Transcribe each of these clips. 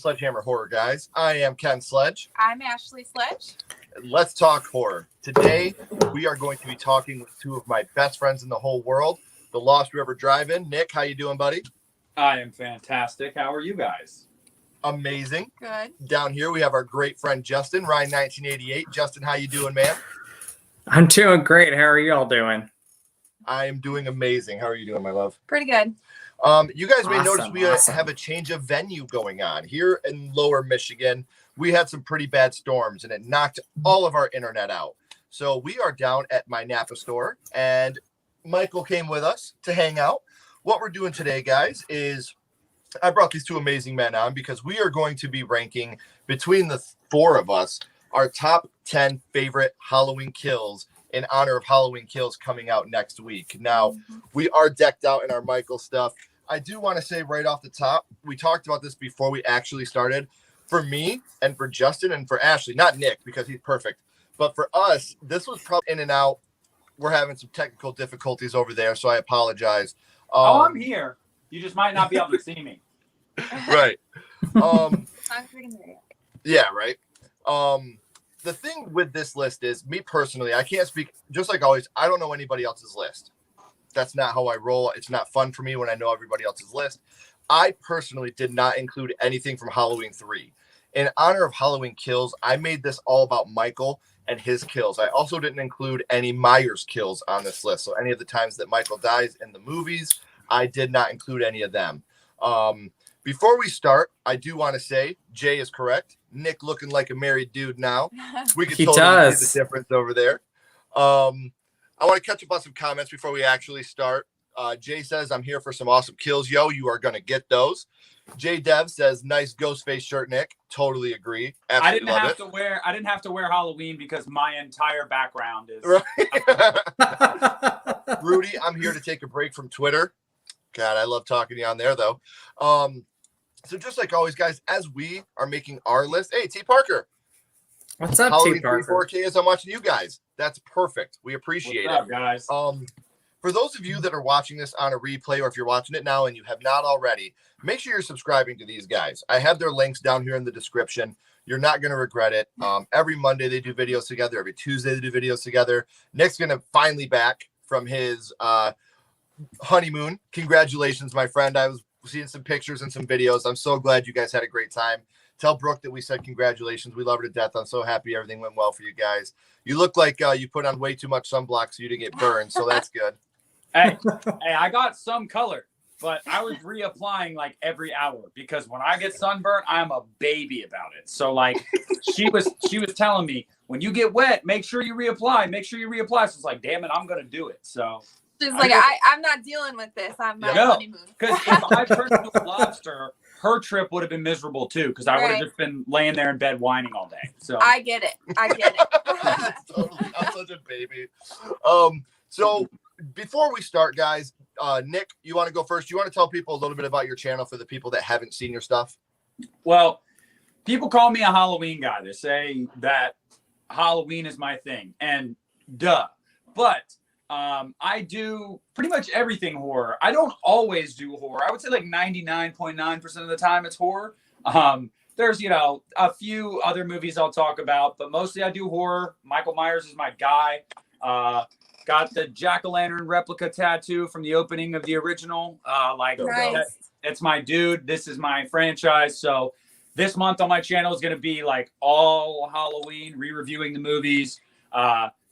Sledgehammer Horror, guys. I am Ken Sledge. I'm Ashley Sledge. Let's talk horror. Today, we are going to be talking with two of my best friends in the whole world, the Lost River Drive-In. Nick, how you doing, buddy? I am fantastic. How are you guys? Amazing. Good. Down here, we have our great friend Justin, Rhine1988. Justin, how you doing, man? I'm doing great. How are you all doing? I am doing amazing. How are you doing, my love? Pretty good. You guys may notice Awesome, we have a change of venue going on. Here in Lower Michigan, we had some pretty bad storms, and it knocked all of our internet out. So we are down at my Napa store, and Michael came with us to hang out. What we're doing today, guys, is I brought these two amazing men on because we are going to be ranking between the four of us our top 10 favorite Halloween kills in honor of Halloween Kills coming out next week. Now, we are decked out in our Michael stuff. I do want to say right off the top, we talked about this before we actually started. For me and for Justin and for Ashley, not Nick because he's perfect, but for us, this was probably in and out. We're having some technical difficulties over there, so I apologize. I'm here. You just might not be able to see me. Right. Yeah. Right. The thing with this list is, me personally, I can't speak, just like always, I don't know anybody else's list. That's not how I roll. It's not fun for me when I know everybody else's list. I personally did not include anything from Halloween 3. In honor of Halloween Kills, I made this all about Michael and his kills. I also didn't include any Myers kills on this list. So any of the times that Michael dies in the movies, I did not include any of them. Before we start, I do want to say Jay is correct. Nick looking like a married dude now. We can totally see the difference over there. I want to catch up on some comments before we actually start. Jay says, I'm here for some awesome kills. Yo, you are going to get those. Jay Dev says, nice ghost face shirt, Nick. Totally agree. Absolutely I didn't have to wear Halloween because my entire background is right. Rudy, I'm here to take a break from Twitter. God, I love talking to you on there, though. So just like always, guys, as we are making our list, hey, T. Parker. What's up, Halloween T. Parker? 4K as I'm watching you guys. That's perfect. We appreciate What's up, guys? For those of you that are watching this on a replay, or if you're watching it now and you have not already, make sure you're subscribing to these guys. I have their links down here in the description. You're not going to regret it. Every Monday they do videos together. Every Tuesday they do videos together. Nick's going to finally back from his honeymoon. Congratulations, my friend. I was seeing some pictures and some videos. I'm so glad you guys had a great time. Tell Brooke that we said congratulations. We love her to death. I'm so happy everything went well for you guys. You look like you put on way too much sunblock so you didn't get burned, so that's good. Hey, I got some color, but I was reapplying like every hour because when I get sunburned, I'm a baby about it. So like she was telling me, when you get wet, make sure you reapply. Make sure you reapply. So it's like, damn it, I'm gonna do it. So She's like, I'm not dealing with this. I'm not honeymoon. Because if I turned into a lobster, her trip would have been miserable too, because I would have just been laying there in bed whining all day. So I get it. Totally. I'm such a baby. So before we start, guys, Nick, you want to go first? You want to tell people a little bit about your channel for the people that haven't seen your stuff? Well, people call me a Halloween guy. They say that Halloween is my thing, and duh. But I do pretty much everything horror. I don't always do horror. I would say like 99.9% of the time it's horror. There's, a few other movies I'll talk about, but mostly I do horror. Michael Myers is my guy. Got the jack-o'-lantern replica tattoo from the opening of the original. Nice. It's my dude. This is my franchise. So this month on my channel is going to be like all Halloween, re-reviewing the movies,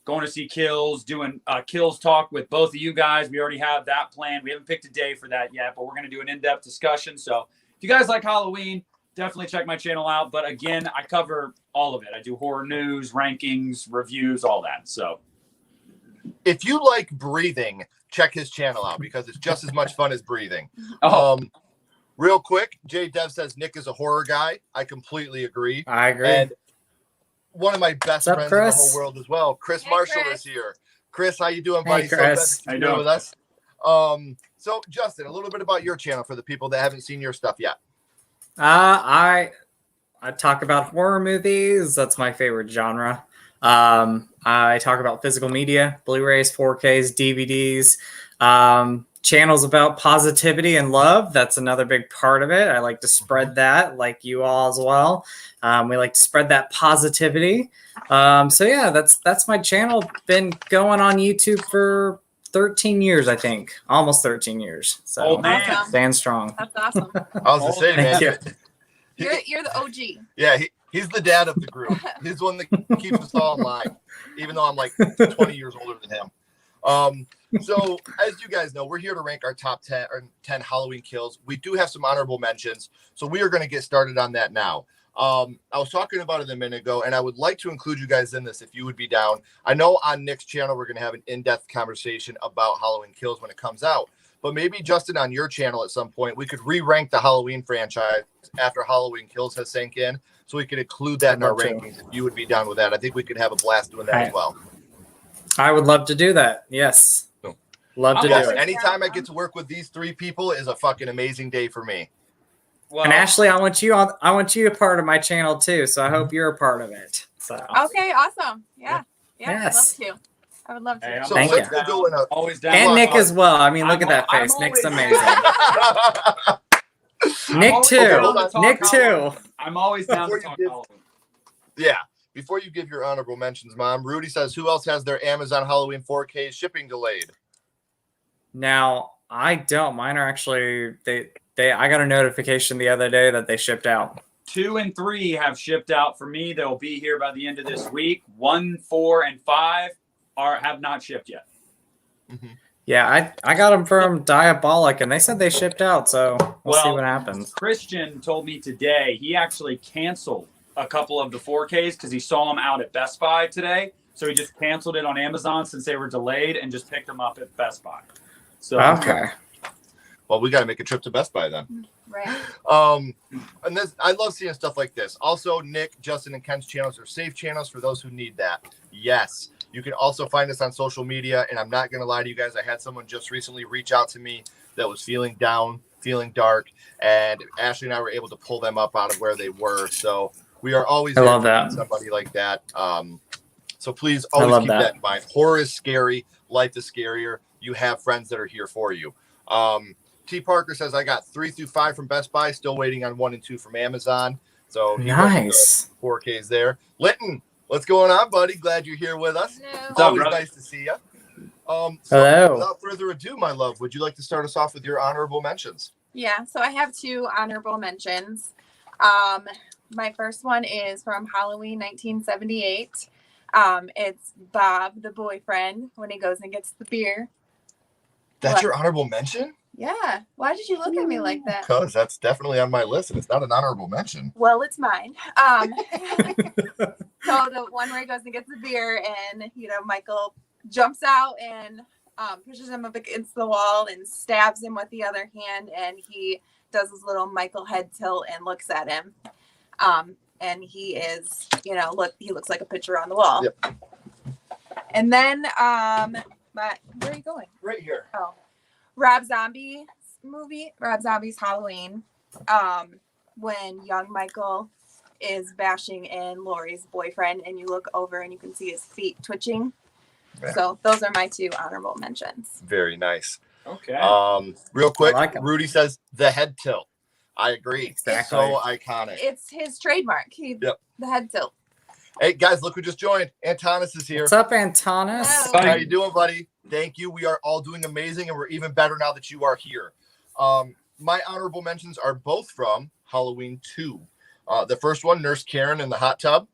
going to see Kills, doing Kills talk with both of you guys. We already have that planned. We haven't picked a day for that yet, but we're going to do an in-depth discussion. So if you guys like Halloween, definitely check my channel out. But again, I cover all of it. I do horror news, rankings, reviews, all that. So if you like breathing, check his channel out because it's just as much fun as breathing. Real quick, Jay Dev says Nick is a horror guy. I completely agree. I agree. And one of my best What's up, friends Chris? in the whole world as well, Chris Hey, Marshall Chris. is here. Chris, how you doing, buddy? Hey, Chris. So glad that you're with us. So Justin, a little bit about your channel for the people that haven't seen your stuff yet. I talk about horror movies. That's my favorite genre. I talk about physical media, Blu-rays, 4Ks, DVDs. channel's about positivity and love. That's another big part of it. I like to spread that, like you all as well. We like to spread that positivity. So yeah, that's my channel. Been going on YouTube for 13 years, I think. Almost 13 years. So Oh, man. Awesome. stand strong. That's awesome. I was to say, man. Thank you. You're the OG. Yeah, he's the dad of the group. He's the one that keeps us all in line, even though I'm like 20 years older than him. So as you guys know, we're here to rank our top 10 or 10 Halloween kills. We do have some honorable mentions, so we are going to get started on that now. I was talking about it a minute ago, and I would like to include you guys in this if you would be down. I know on Nick's channel we're going to have an in-depth conversation about Halloween kills when it comes out, but maybe Justin, on your channel at some point, we could re-rank the Halloween franchise after Halloween kills has sank in, so we could include that in our rankings. If you would be down with that, I think we could have a blast doing that as well. I would love to do that. Yes. Love to do it. Anytime I get to work with these three people is a fucking amazing day for me. Well, And Ashley, I want you a part of my channel too. So I hope you're a part of it. So Okay, awesome. Yeah. Yes. I would love to. Hey, I'm So Thank let's you. go in a always down. and on, Nick on. as well. I mean, look I'm- at that I'm face. Nick's always- amazing. Nick always too. down to talk Nick Halloween. too. I'm always down Before to you talk give- Halloween. Yeah. Before you give your honorable mentions, Mom, Rudy says, who else has their Amazon Halloween 4K shipping delayed? Now I don't. Mine are actually they. I got a notification the other day that they shipped out. 2 and 3 have shipped out for me. They'll be here by the end of this week. 1, 4, and 5 have not shipped yet. Yeah, I got them from Diabolic, and they said they shipped out. So we'll see Well, what happens. Christian told me today he actually canceled a couple of the 4Ks because he saw them out at Best Buy today. So he just canceled it on Amazon since they were delayed and just picked them up at Best Buy. So Okay. Well, we got to make a trip to Best Buy then. Right. And this, I love seeing stuff like this. Also, Nick, Justin, and Ken's channels are safe channels for those who need that. Yes. You can also find us on social media, and I'm not going to lie to you guys. I had someone just recently reach out to me that was feeling down, feeling dark, and Ashley and I were able to pull them up out of where they were. So we are always I there love for that. somebody like that. So please I always love keep that. that in mind. Horror is scary. Life is scarier. You have friends that are here for you. T. Parker says, I got 3 through 5 from Best Buy, still waiting on 1 and 2 from Amazon. So he got the Nice. 4Ks there. Linton, what's going on, buddy? Glad you're here with us. Hello. up, Always brother? nice to see you. So Hello. without further ado, my love, would you like to start us off with your honorable mentions? Yeah, so I have 2 honorable mentions. My first one is from Halloween 1978. It's Bob, the boyfriend, when he goes and gets the beer. That's What? your honorable mention? Yeah. Why did you look at me like that? Because that's definitely on my list, and it's not an honorable mention. Well, it's mine. So the one where he goes and gets the beer, and Michael jumps out and pushes him up against the wall and stabs him with the other hand, and he does his little Michael head tilt and looks at him. And he is, he looks like a picture on the wall. Yep. And then, but where are you going? Right here. Oh, Rob Zombie's movie, Rob Zombie's Halloween. When young Michael is bashing in Laurie's boyfriend, and you look over and you can see his feet twitching. Yeah. So those are my 2 honorable mentions. Very nice. Okay. Real quick, I like 'em. Rudy says the head tilt. I agree. Exactly. So iconic. It's his trademark. The head tilt. Hey guys, look who just joined. Antonis is here. What's up, Antonis? Hello. How you doing, buddy? Thank you. We are all doing amazing, and we're even better now that you are here. My honorable mentions are both from Halloween 2. The first one, Nurse Karen in the hot tub.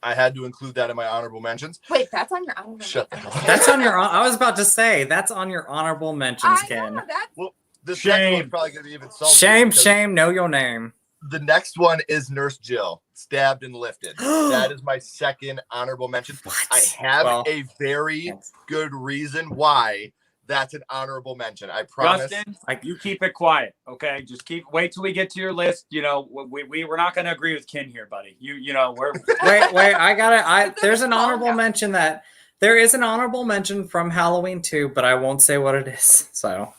I had to include that in my honorable mentions. Wait, that's on your honorable Shut the mention. hell up. That's on your. I was about to say that's on your honorable mentions, I Ken. know that's This next Shame. one's probably going to be even saltier Shame, because shame. Know your name. The next one is Nurse Jill, stabbed and lifted. That is my second honorable mention. I have Well, a very good reason why that's an honorable mention. I promise. Justin, you keep it quiet, okay? Just wait till we get to your list. We're not going to agree with Ken here, buddy. We're wait. I gotta. There's an Calm honorable down. mention that there is an honorable mention from Halloween 2, but I won't say what it is. So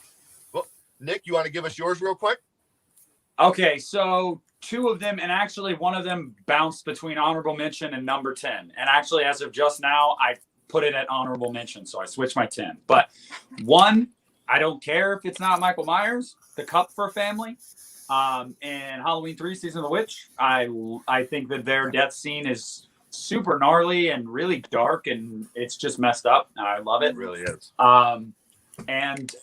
Nick, you want to give us yours real quick? okay. So 2 of them, and actually one of them bounced between honorable mention and number 10. And actually, as of just now, I put it at honorable mention, so I switched my 10. But one I don't care if it's not Michael Myers, the Kupfer family, and Halloween 3 Season of the Witch. I think that their death scene is super gnarly and really dark, and it's just messed up. I love it. It really is. And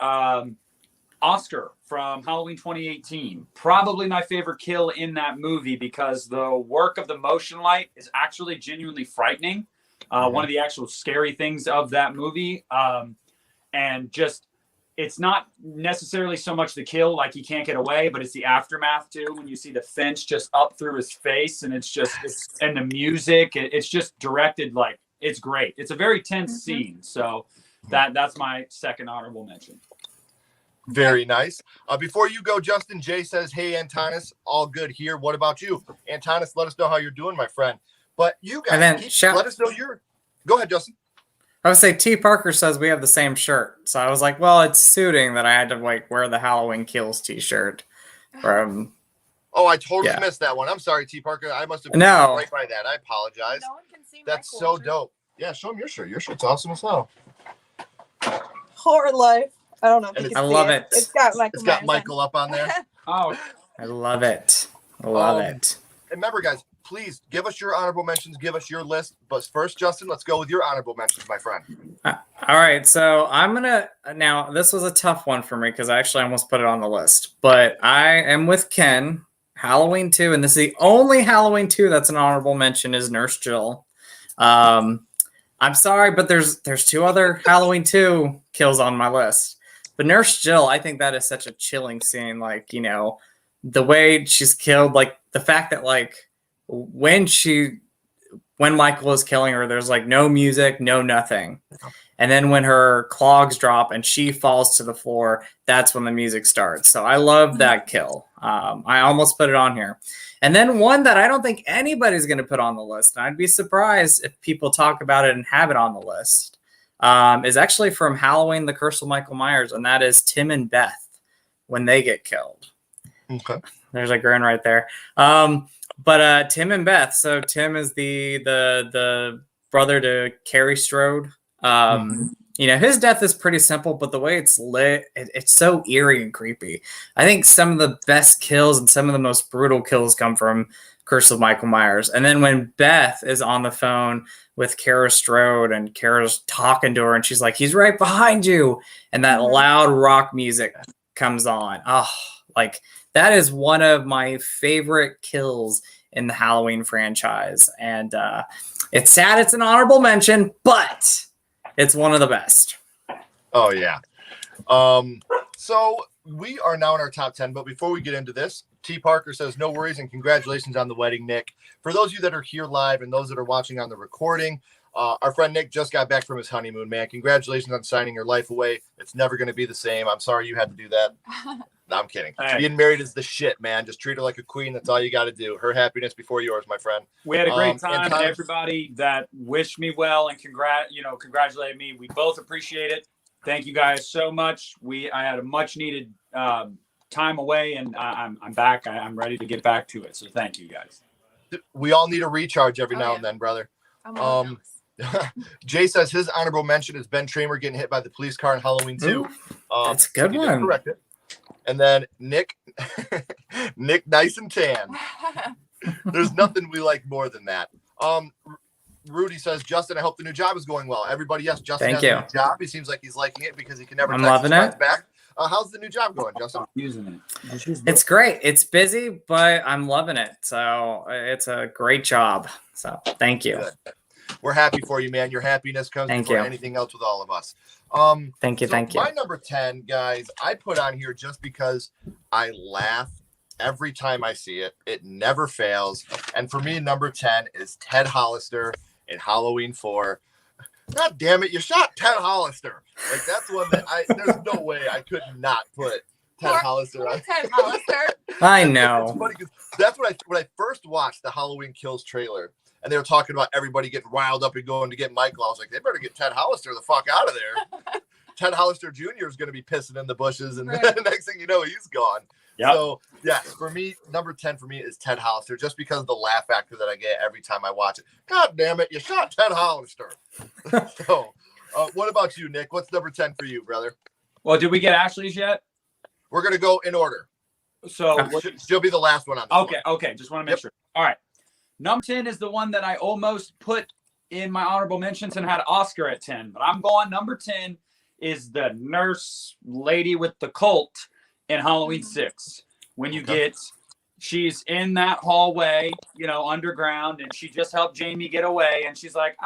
Oscar from Halloween 2018, probably my favorite kill in that movie because the work of the motion light is actually genuinely frightening. One of the actual scary things of that movie. And just, it's not necessarily so much the kill, like he can't get away, but it's the aftermath too. When you see the fence just up through his face, and and the music, it's just directed like, it's great. It's a very tense scene. So that's my second honorable mention. Very nice. Before you go, Justin, Jay says, hey, Antonis, all good here. What about you? Antonis, let us know how you're doing, my friend. But you guys, let us know Go ahead, Justin. I would say T. Parker says we have the same shirt. So I was like, well, it's suiting that I had to like wear the Halloween Kills t-shirt from... Oh, I totally missed that one. I'm sorry, T. Parker. I must have been right by that. I apologize. No one can see That's so dope. Yeah, show him your shirt. Your shirt's awesome as hell. Horror life. I don't know if you can I see love it. it. It's got Michael up on there. Oh, I love it. I love it. And remember, guys, please give us your honorable mentions. Give us your list. But first, Justin, let's go with your honorable mentions, my friend. All right. So I'm going to... Now, this was a tough one for me because I actually almost put it on the list. But I am with Ken. Halloween 2. And this is the only Halloween 2 that's an honorable mention is Nurse Jill. I'm sorry, but there's 2 other Halloween 2 kills on my list. But Nurse Jill, I think that is such a chilling scene. Like, you know, the way she's killed, like the fact that like when Michael is killing her, there's like no music, no nothing. And then when her clogs drop and she falls to the floor, that's when the music starts. So I love that kill. I almost put it on here. And then one that I don't think anybody's going to put on the list, and I'd be surprised if people talk about it and have it on the list, is actually from Halloween, The Curse of Michael Myers, and that is Tim and Beth when they get killed. Okay. There's a grin right there. But Tim and Beth. So Tim is the brother to Carrie Strode. You know, his death is pretty simple, but the way it's lit, it's so eerie and creepy. I think some of the best kills and some of the most brutal kills come from Curse of Michael Myers. And then when Beth is on the phone with Kara Strode and Kara's talking to her and she's like, he's right behind you. And that loud rock music comes on. Oh, like that is one of my favorite kills in the Halloween franchise. And it's sad it's an honorable mention, but it's one of the best. Oh, yeah. So we are now in our top 10, but before we get into this, T. Parker says, no worries and congratulations on the wedding, Nick. For those of you that are here live and those that are watching on the recording, our friend Nick just got back from his honeymoon, man. Congratulations on signing your life away. It's never going to be the same. I'm sorry you had to do that. No, I'm kidding. Hey. Being married is the shit, man. Just treat her like a queen. That's all you got to do. Her happiness before yours, my friend. We had a great time. And everybody that wished me well and congratulated me, we both appreciate it. Thank you guys so much. I had a much needed time away, and I'm back. I'm ready to get back to it. So thank you guys. We all need a recharge every now and then, brother. Jay says his honorable mention is Ben Tramer getting hit by the police car in Halloween 2. That's a good one. Correct it. And then Nick nice and tan. There's nothing we like more than that. Rudy says, Justin, I hope the new job is going well. Everybody, yes, Justin has a new job. He seems like he's liking it because he can never text his friends back. How's the new job going, Justin? Using it. It's great. It's busy, but I'm loving it. So it's a great job. So thank you. Good. We're happy for you, man. Your happiness comes before anything else with all of us. Thank you. My number 10, guys, I put on here just because I laugh every time I see it. It never fails. And for me, number 10 is Ted Hollister in Halloween 4. God damn it, you shot Ted Hollister. Like, that's one that there's no way I could not put Ted Hollister on. Ted Hollister. I know. It's funny because that's when I first watched the Halloween Kills trailer. And they were talking about everybody getting riled up and going to get Michael. I was like, they better get Ted Hollister the fuck out of there. Ted Hollister Jr. is going to be pissing in the bushes. And then the next thing you know, he's gone. Yep. So, yes, for me, number 10 for me is Ted Hollister, just because of the laugh factor that I get every time I watch it. God damn it, you shot Ted Hollister. So, what about you, Nick? What's number 10 for you, brother? Well, did we get Ashley's yet? We're gonna go in order. So She'll be the last one on this okay, one. okay. Just want to make sure. All right. Number 10 is the one that I almost put in my honorable mentions and had Oscar at 10, but I'm going number 10 is the nurse lady with the cult in Halloween 6. When you get, she's in that hallway, you know, underground, and she just helped Jamie get away, and she's like,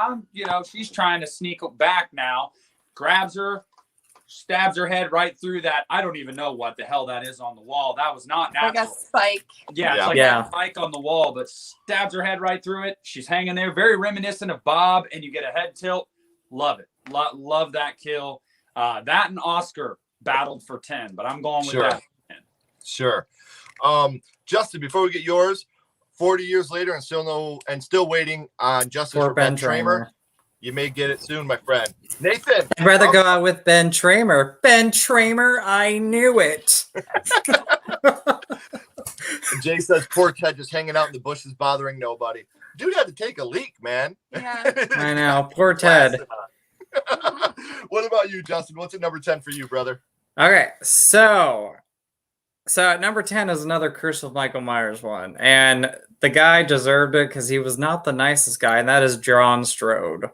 she's trying to sneak back now, grabs her, stabs her head right through that. I don't even know what the hell that is on the wall. That was not natural. Like a spike. Yeah, it's like a spike on the wall, but stabs her head right through it. She's hanging there, very reminiscent of Bob, and you get a head tilt. Love it. Love that kill. That and Oscar battled for 10, but I'm going with that. Sure. Justin, before we get yours, 40 years later and still waiting on justice for Ben Tramer. You may get it soon, my friend. Nathan. I'd rather go out with Ben Tramer. Ben Tramer, I knew it. Jay says, poor Ted just hanging out in the bushes, bothering nobody. Dude had to take a leak, man. Yeah. I know. Poor Ted. What about you, Justin? What's at number 10 for you, brother? Okay, so at number 10 is another Curse of Michael Myers one. And the guy deserved it because he was not the nicest guy, and that is John Strode.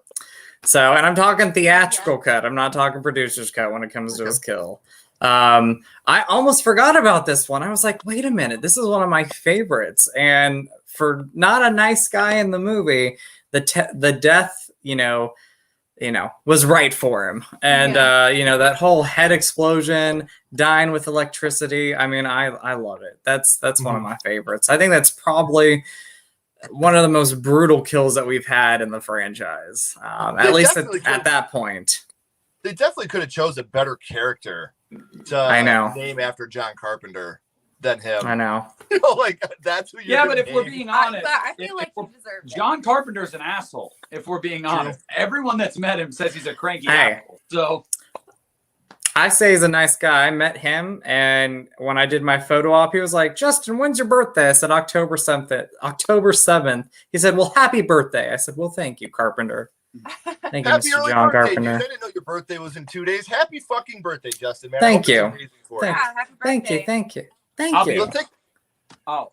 So, and I'm talking theatrical cut. I'm not talking producer's cut when it comes to his kill. I almost forgot about this one. I was like, wait a minute, this is one of my favorites. And for not a nice guy in the movie, the death, was right for him. And, that whole head explosion, dying with electricity. I mean, I love it. That's one of my favorites. I think that's probably one of the most brutal kills that we've had in the franchise. At least at that point. They definitely could have chose a better character to name after John Carpenter than him. I know. That's who you're but if we're being honest, I feel like he deserved it. John Carpenter's an asshole, if we're being honest. Everyone that's met him says he's a cranky asshole. So I say he's a nice guy. I met him, and when I did my photo op, he was like, Justin, when's your birthday? I said October 7th. He said, well, happy birthday. I said, well, thank you, Carpenter. Thank you, Mr. John Carpenter. I didn't know your birthday was in 2 days. Happy fucking birthday, Justin, man. Thank you. Happy birthday. Thank you.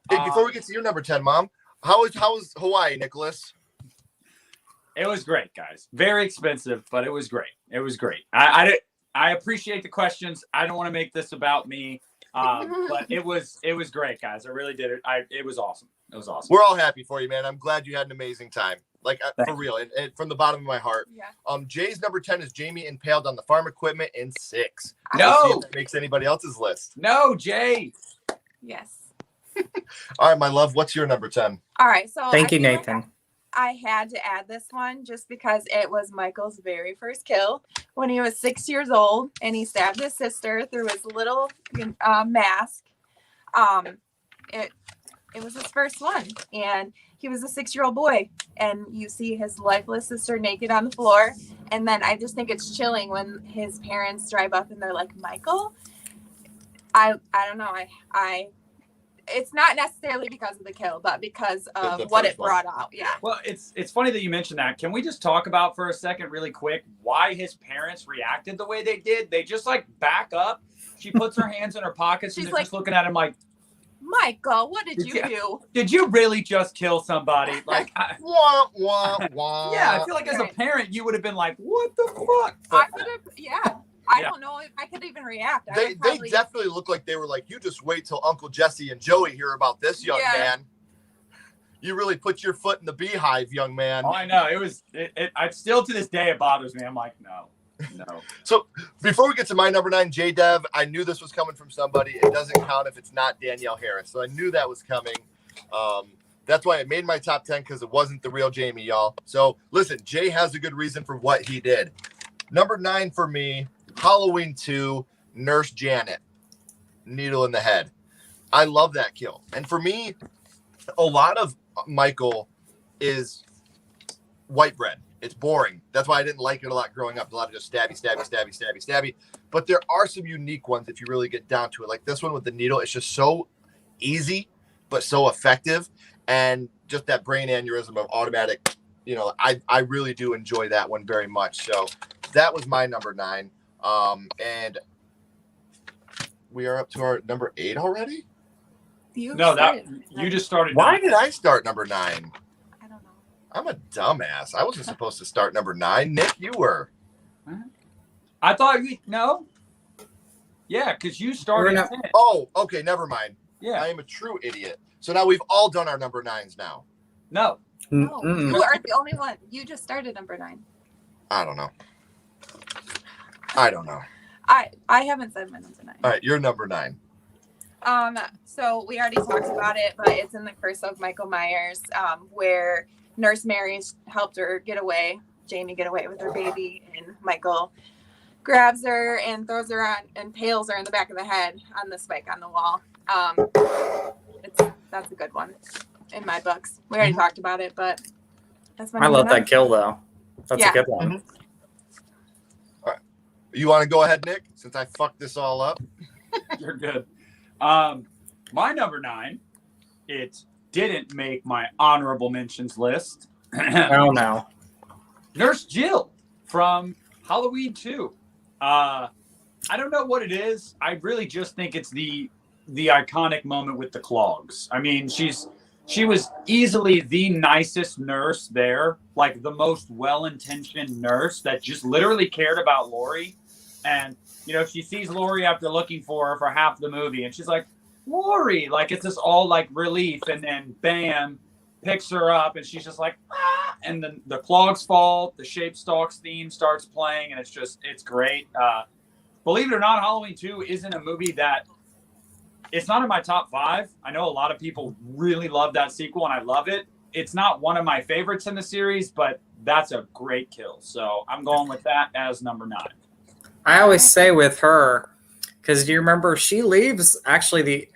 Before we get to your number 10, Mom, how was Hawaii, Nicholas? It was great, guys. Very expensive, but it was great. It was great. I appreciate the questions. I don't want to make this about me, but it was great, guys. I really did it. It was awesome. It was awesome. We're all happy for you, man. I'm glad you had an amazing time. For real, and from the bottom of my heart. Yeah. Jay's number 10 is Jamie impaled on the farm equipment in 6. No, see if that makes anybody else's list. No, Jay. Yes. All right, my love. What's your number 10? All right. So thank you, Nathan. I had to add this one just because it was Michael's very first kill when he was 6 years old, and he stabbed his sister through his little mask. It was his first one, and he was a 6-year-old boy, and you see his lifeless sister naked on the floor. And then I just think it's chilling when his parents drive up and they're like, Michael, I don't know. It's not necessarily because of the kill, but because of what it brought out. Yeah. Well, it's funny that you mentioned that. Can we just talk about for a second really quick why his parents reacted the way they did? They just back up. She puts her hands in her pockets and they're just looking at him like, Michael, what did you do? Did you really just kill somebody? Wah, wah, wah. Yeah, I feel like as a parent, you would have been like, what the fuck? I could have, I don't know if I could even react. They definitely look like they were like, you just wait till Uncle Jesse and Joey hear about this young man. You really put your foot in the beehive, young man. Oh, I know. I still to this day, it bothers me. I'm like, no. So before we get to my number 9, J-Dev, I knew this was coming from somebody. It doesn't count if it's not Danielle Harris. So I knew that was coming. That's why I made my top 10, because it wasn't the real Jamie, y'all. So listen, Jay has a good reason for what he did. Number 9 for me, Halloween 2, Nurse Janet, needle in the head. I love that kill. And for me, a lot of Michael is white bread. It's boring. That's why I didn't like it a lot growing up. A lot of just stabby. But there are some unique ones if you really get down to it. Like this one with the needle. It's just so easy, but so effective. And just that brain aneurysm of automatic, I really do enjoy that one very much. So that was my number 9. And we are up to our number 8 already. You No, started. you just started. Why 9. did I start number 9? I don't know. I'm a dumbass. I wasn't supposed to start number 9. Nick, you were. I thought you no. Yeah, because you started. We're not- 10. Oh, okay, never mind. Yeah. I am a true idiot. So now we've all done our number 9s now. No. No, Mm-mm. you are the only one. You just started number 9. I don't know. I don't know. I haven't said my number 9. All right, you're number 9. So we already talked about it, but it's in the Curse of Michael Myers, where Nurse Mary's helped her get away, Jamie get away with her baby, and Michael grabs her and throws her on and impales her in the back of the head on the spike on the wall. That's a good one in my books. We already talked about it, but that's my I love number that kill though. That's Yeah. a good one. You want to go ahead, Nick, since I fucked this all up? You're good. My number 9, it didn't make my honorable mentions list. Oh no. Nurse Jill from Halloween 2. I don't know what it is. I really just think it's the iconic moment with the clogs. I mean, she was easily the nicest nurse there, like the most well-intentioned nurse that just literally cared about Lori. And you know, she sees Lori after looking for her for half the movie, and she's like, Lori, like it's just all like relief, and then bam, picks her up, and she's just like, ah, and then the clogs fall, the Shape Stalks theme starts playing, and it's great. Believe it or not, Halloween 2 isn't a movie that it's not in my top 5. I know a lot of people really love that sequel, and I love it. It's not one of my favorites in the series, but that's a great kill. So I'm going with that as number 9. I always say with her, because do you remember she leaves actually the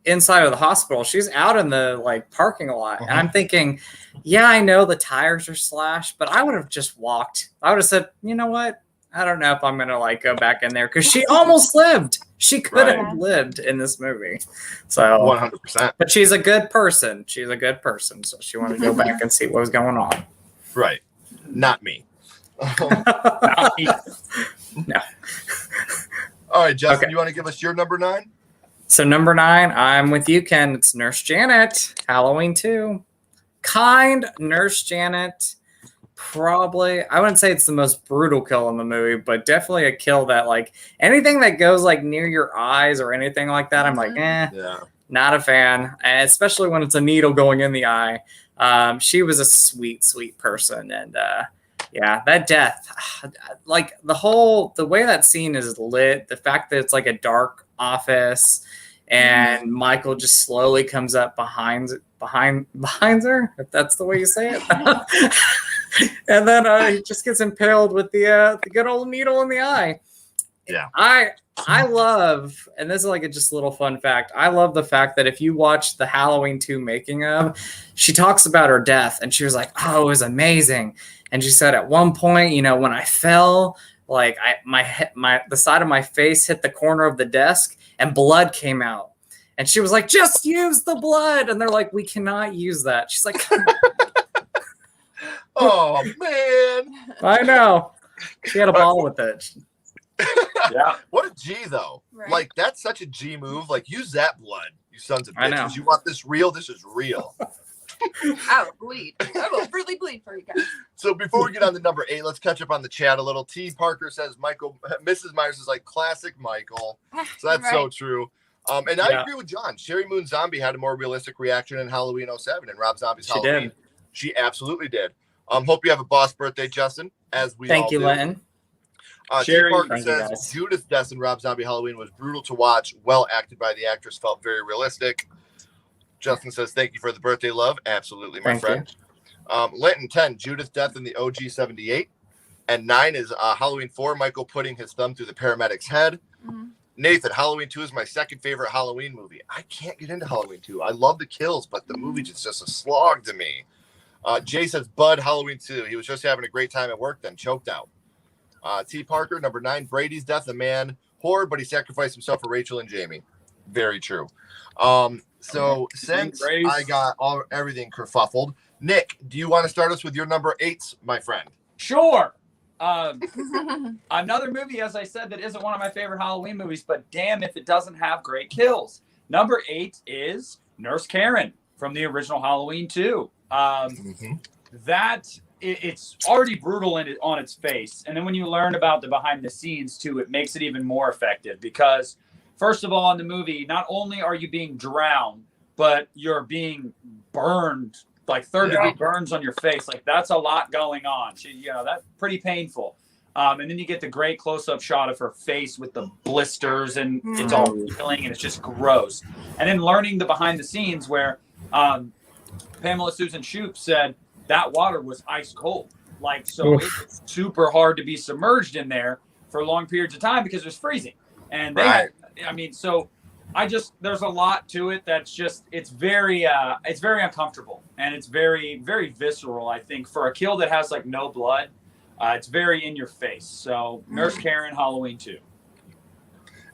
inside of the hospital? She's out in the like parking lot, and I'm thinking, yeah, I know the tires are slashed, but I would have just walked. I would have said, you know what? I don't know if I'm gonna like go back in there because she almost lived. She could have lived in this movie. So 100%. but she's a good person. She's a good person, so she wanted to go back and see what was going on. Right. Not me. No. All right, Justin, Okay. you want to give us your number 9? So number 9, I'm with you, Ken. It's Nurse Janet, Halloween 2. Kind Nurse Janet. Probably, I wouldn't say it's the most brutal kill in the movie, but definitely a kill that like anything that goes like near your eyes or anything like that, I'm like, Yeah. not a fan, especially when it's a needle going in the eye. She was a sweet, sweet person. And yeah, that death, like the way that scene is lit, the fact that it's like a dark office and Michael just slowly comes up behind her, if that's the way you say it. And then he just gets impaled with the good old needle in the eye. Yeah. I love, and this is like a just little fun fact, I love the fact that if you watch the Halloween 2 making of, she talks about her death and she was like, oh, it was amazing. And she said at one point, you know, when I fell, like the side of my face hit the corner of the desk and blood came out. And she was like, just use the blood. And they're like, we cannot use that. She's like, Oh, man. I know. She had a ball with it. Yeah. What a G, though. Right. Like, that's such a G move. Like, use that blood, you sons of I know. bitches. You want this real? This is real. I will bleed. I will really bleed for you guys. So before we get on to number 8, let's catch up on the chat a little. T. Parker says Mrs. Myers is like classic Michael. So that's so true. And I agree with John. Sherry Moon Zombie had a more realistic reaction in Halloween 07 and Rob Zombie's Halloween. Did. She absolutely did. Hope you have a boss birthday, Justin, as we Thank all you, do. Linton. Sherry, T. Parker thank you, says guys. Judith's death in Rob Zombie Halloween was brutal to watch, well acted by the actress, felt very realistic. Justin says, thank you for the birthday love. Absolutely, my Thank friend. Linton, 10, Judith's death in the OG 78. And 9 is Halloween 4, Michael putting his thumb through the paramedic's head. Mm-hmm. Nathan, Halloween 2 is my second favorite Halloween movie. I can't get into Halloween 2. I love the kills, but the movie is just a slog to me. Jay says, Bud, Halloween 2. He was just having a great time at work, then choked out. T. Parker, number 9, Brady's death, a man horror, but he sacrificed himself for Rachel and Jamie. Very true. So since I got everything kerfuffled, Nick, do you want to start us with your number 8s, my friend? Sure. Another movie, as I said, that isn't one of my favorite Halloween movies, but damn if it doesn't have great kills. Number 8 is Nurse Karen from the original Halloween 2. It's already brutal on its face. And then when you learn about the behind the scenes too, it makes it even more effective because first of all, in the movie, not only are you being drowned, but you're being burned, like third-degree burns on your face. Like, that's a lot going on. That's pretty painful. And then you get the great close-up shot of her face with the blisters, and it's all peeling, and it's just gross. And then learning the behind the scenes where Pamela Susan Shoop said that water was ice cold. Like, so it's super hard to be submerged in there for long periods of time because it was freezing. And there's a lot to it that's just, it's very uncomfortable, and it's very, very visceral. I think for a kill that has like no blood, it's very in your face. So Nurse Karen, Halloween 2.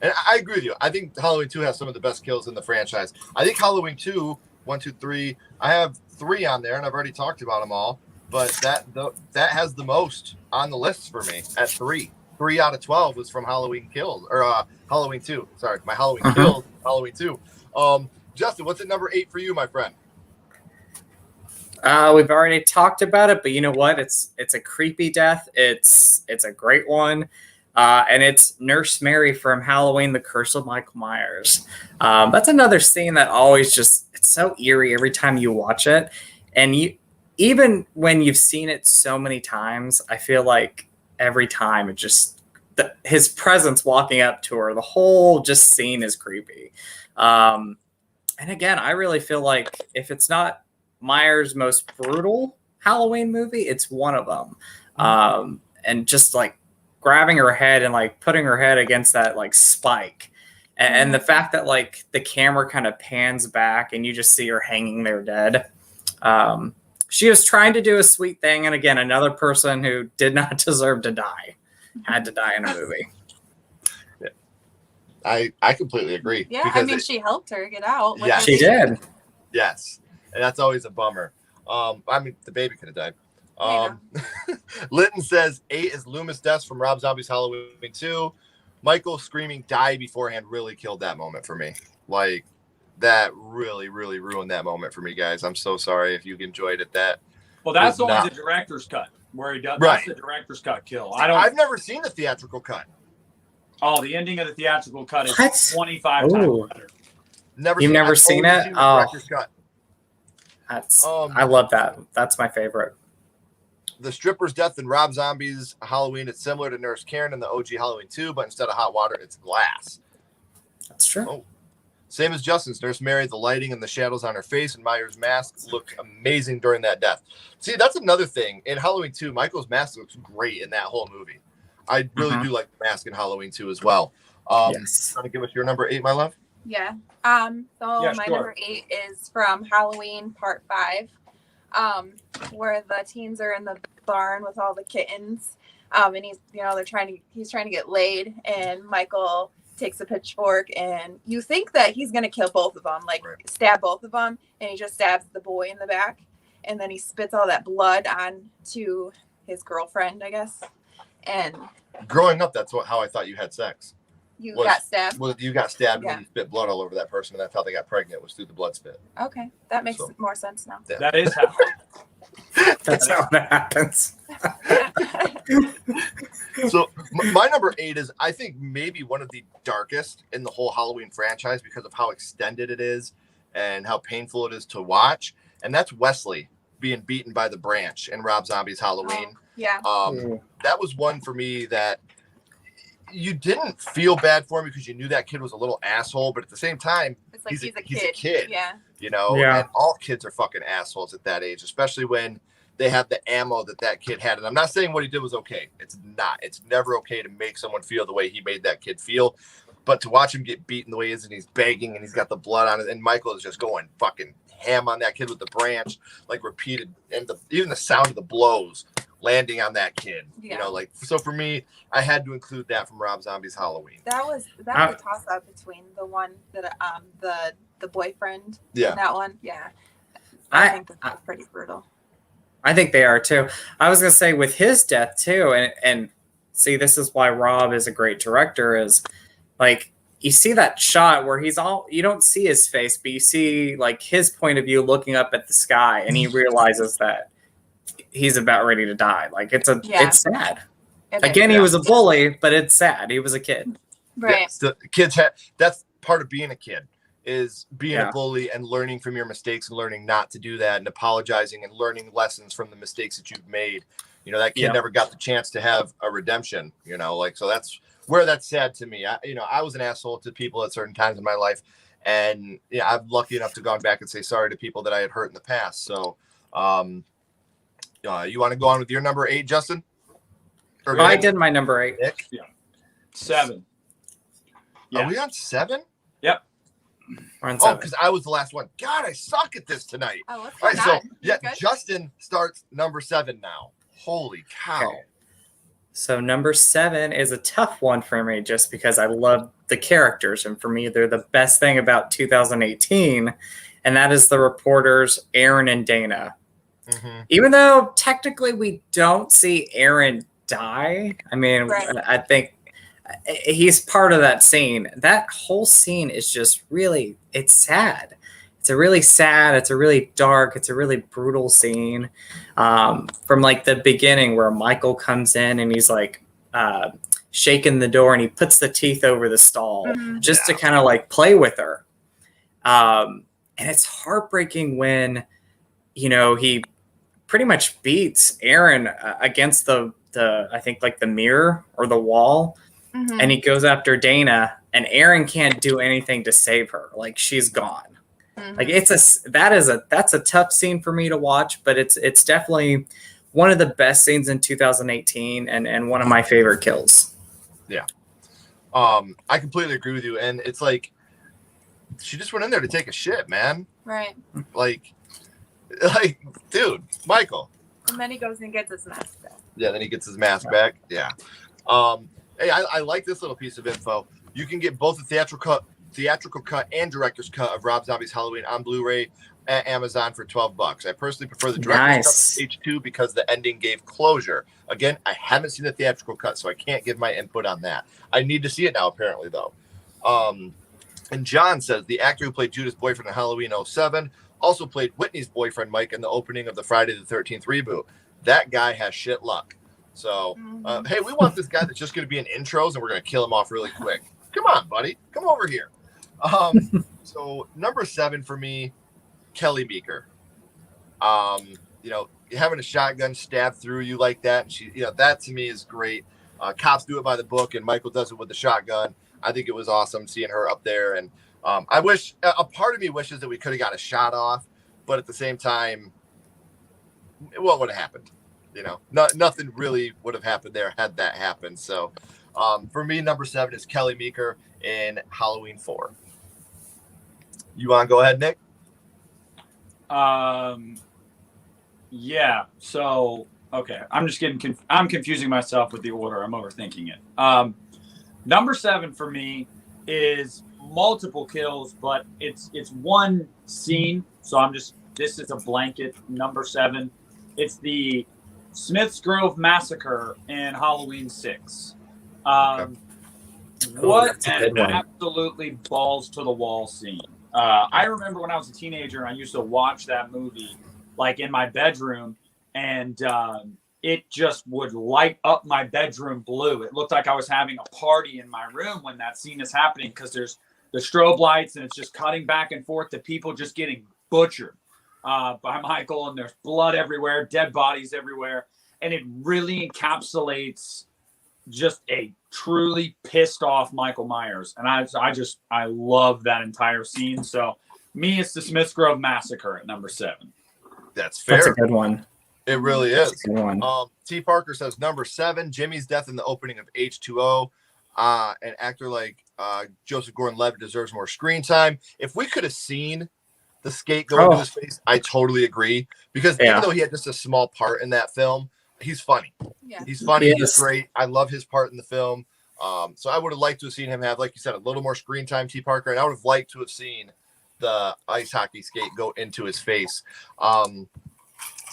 And I agree with you. I think Halloween 2 has some of the best kills in the franchise. I think Halloween 2, 1, 2, 3, I have 3 on there, and I've already talked about them all, but that has the most on the list for me at 3. 3 out of 12 was from Halloween Kills, or Halloween 2. Sorry, my Halloween Kills, Halloween 2. Justin, what's at number 8 for you, my friend? We've already talked about it, but you know what? It's a creepy death. It's a great one. And it's Nurse Mary from Halloween, The Curse of Michael Myers. That's another scene that always it's so eerie every time you watch it. And even when you've seen it so many times, I feel like every time it his presence walking up to her, the whole just scene is creepy. And again, I really feel like if it's not Myers' most brutal Halloween movie, it's one of them. And just like grabbing her head and like putting her head against that like spike. And the fact that like the camera kind of pans back and you just see her hanging there dead. She was trying to do a sweet thing. And again, another person who did not deserve to die had to die in a movie. I completely agree. Yeah, I mean, she helped her get out. Yeah, she did. Yes. And that's always a bummer. I mean, the baby could have died. Litton says 8 is Loomis Deaths from Rob Zombie's Halloween 2. Michael screaming die beforehand really killed that moment for me. Like, that really, really ruined that moment for me, guys. I'm so sorry if you enjoyed it. That's only the director's cut where he does. Right. That's the director's cut kill. I've never seen the theatrical cut. Oh, the ending of the theatrical cut is What? 25 times better. You've never seen it? Director's cut. I love that. That's my favorite. The stripper's death in Rob Zombie's Halloween, it's similar to Nurse Karen in the OG Halloween 2, but instead of hot water, it's glass. That's true. Oh. Same as Justin's. Nurse Mary, the lighting and the shadows on her face and Myers' mask looked amazing during that death. See, that's another thing. In Halloween 2, Michael's mask looks great in that whole movie. I really do like the mask in Halloween 2 as well. Yes. Trying to give us your number 8, my love? Yeah. My number 8 is from Halloween Part 5, where the teens are in the barn with all the kittens. And he's trying to get laid, and Michael takes a pitchfork, and you think that he's gonna kill both of them, stab both of them, and he just stabs the boy in the back, and then he spits all that blood onto his girlfriend, I guess. And growing up, that's how I thought you had sex. Got stabbed. Well, you got stabbed and you spit blood all over that person, and that's how they got pregnant, was through the blood spit. Okay, that makes more sense now. Yeah. That is how. That's how that happens. So my number 8 is, I think, maybe one of the darkest in the whole Halloween franchise because of how extended it is and how painful it is to watch. And that's Wesley being beaten by the branch in Rob Zombie's Halloween. Yeah. That was one for me that you didn't feel bad for him because you knew that kid was a little asshole, but at the same time, it's like he's a kid. Yeah. And all kids are fucking assholes at that age, especially when they have the ammo that kid had. And I'm not saying what he did was okay. It's not. It's never okay to make someone feel the way he made that kid feel. But to watch him get beaten the way he is, and he's begging, and he's got the blood on it, and Michael is just going fucking ham on that kid with the branch, like repeated, and even the sound of the blows landing on that kid. Yeah. So for me, I had to include that from Rob Zombie's Halloween. That was a toss up between the one that the boyfriend. Yeah. And that one. Yeah. I think that's pretty brutal. I think they are too. I was gonna say with his death too, and see, this is why Rob is a great director. Is like you see that shot where you don't see his face, but you see like his point of view looking up at the sky, and he realizes that he's about ready to die. Like it's sad. Again, he was a bully, but it's sad. He was a kid. Right. Yeah, so kids that's part of being a kid, is being a bully and learning from your mistakes and learning not to do that and apologizing and learning lessons from the mistakes that you've made. You know, that kid never got the chance to have a redemption, you know, like, so that's where that's sad to me. I was an asshole to people at certain times in my life, and I'm lucky enough to go back and say sorry to people that I had hurt in the past. So, you want to go on with your number 8, Justin? Or I did my number 8. Nick? Yeah. 7. Are we on 7? Yep. We're on 7. Because I was the last one. God, I suck at this tonight. Oh, what's All right, going so on? Justin starts number 7 now. Holy cow. Okay. So number 7 is a tough one for me just because I love the characters. And for me, they're the best thing about 2018. And that is the reporters, Aaron and Dana. Mm-hmm. Even though technically we don't see Aaron die. I mean, I think he's part of that scene. That whole scene is just really, it's sad. It's a really sad, it's a really dark, it's a really brutal scene. From like the beginning where Michael comes in and he's like shaking the door and he puts the teeth over the stall just to kind of like play with her. And it's heartbreaking when, he pretty much beats Aaron against the I think like the mirror or the wall. Mm-hmm. And he goes after Dana and Aaron can't do anything to save her. Like she's gone. Mm-hmm. Like that's a tough scene for me to watch, but it's definitely one of the best scenes in 2018 and one of my favorite kills. Yeah. I completely agree with you. And it's like, she just went in there to take a shit, man. Right. Like, dude, Michael. And then he goes and gets his mask back. Yeah, then he gets his mask back. Yeah. Hey, I like this little piece of info. You can get both the theatrical cut and director's cut of Rob Zombie's Halloween on Blu-ray at Amazon for $12. I personally prefer the director's cut H2 because the ending gave closure. Again, I haven't seen the theatrical cut, so I can't give my input on that. I need to see it now, apparently, though. And John says the actor who played Judah's boyfriend in Halloween 07 also played Whitney's boyfriend, Mike, in the opening of the Friday the 13th reboot. That guy has shit luck. So, hey, we want this guy that's just going to be in intros, and we're going to kill him off really quick. Come on, buddy. Come over here. So, number 7 for me, Kelly Meeker. Having a shotgun stab through you like that, and she, that to me is great. Cops do it by the book, and Michael does it with the shotgun. I think it was awesome seeing her up there, and I wish a part of me wishes that we could have got a shot off, but at the same time, what would have happened? Nothing really would have happened there had that happened. So, for me, number 7 is Kelly Meeker in Halloween 4. You want to go ahead, Nick? Yeah. So, okay. I'm just I'm confusing myself with the order. I'm overthinking it. Number 7 for me is multiple kills, but it's one scene. So this is a blanket number 7. It's the Smith's Grove Massacre in Halloween 6. What an absolutely balls to the wall scene. I remember when I was a teenager and I used to watch that movie like in my bedroom, and it just would light up my bedroom blue. It looked like I was having a party in my room when that scene is happening, because there's the strobe lights and it's just cutting back and forth to people just getting butchered by Michael, and there's blood everywhere, dead bodies everywhere. And it really encapsulates just a truly pissed off Michael Myers. And I love that entire scene. So me, it's the Smiths Grove Massacre at number 7. That's fair. That's a good one. It really is. That's a good one. T. Parker says number 7, Jimmy's death in the opening of H2O. An actor like Joseph Gordon-Levitt deserves more screen time. If we could have seen the skate go into his face, I totally agree. Because even though he had just a small part in that film, he's funny. Yeah. He's funny. He's great. I love his part in the film. So I would have liked to have seen him have, like you said, a little more screen time, T. Parker. And I would have liked to have seen the ice hockey skate go into his face.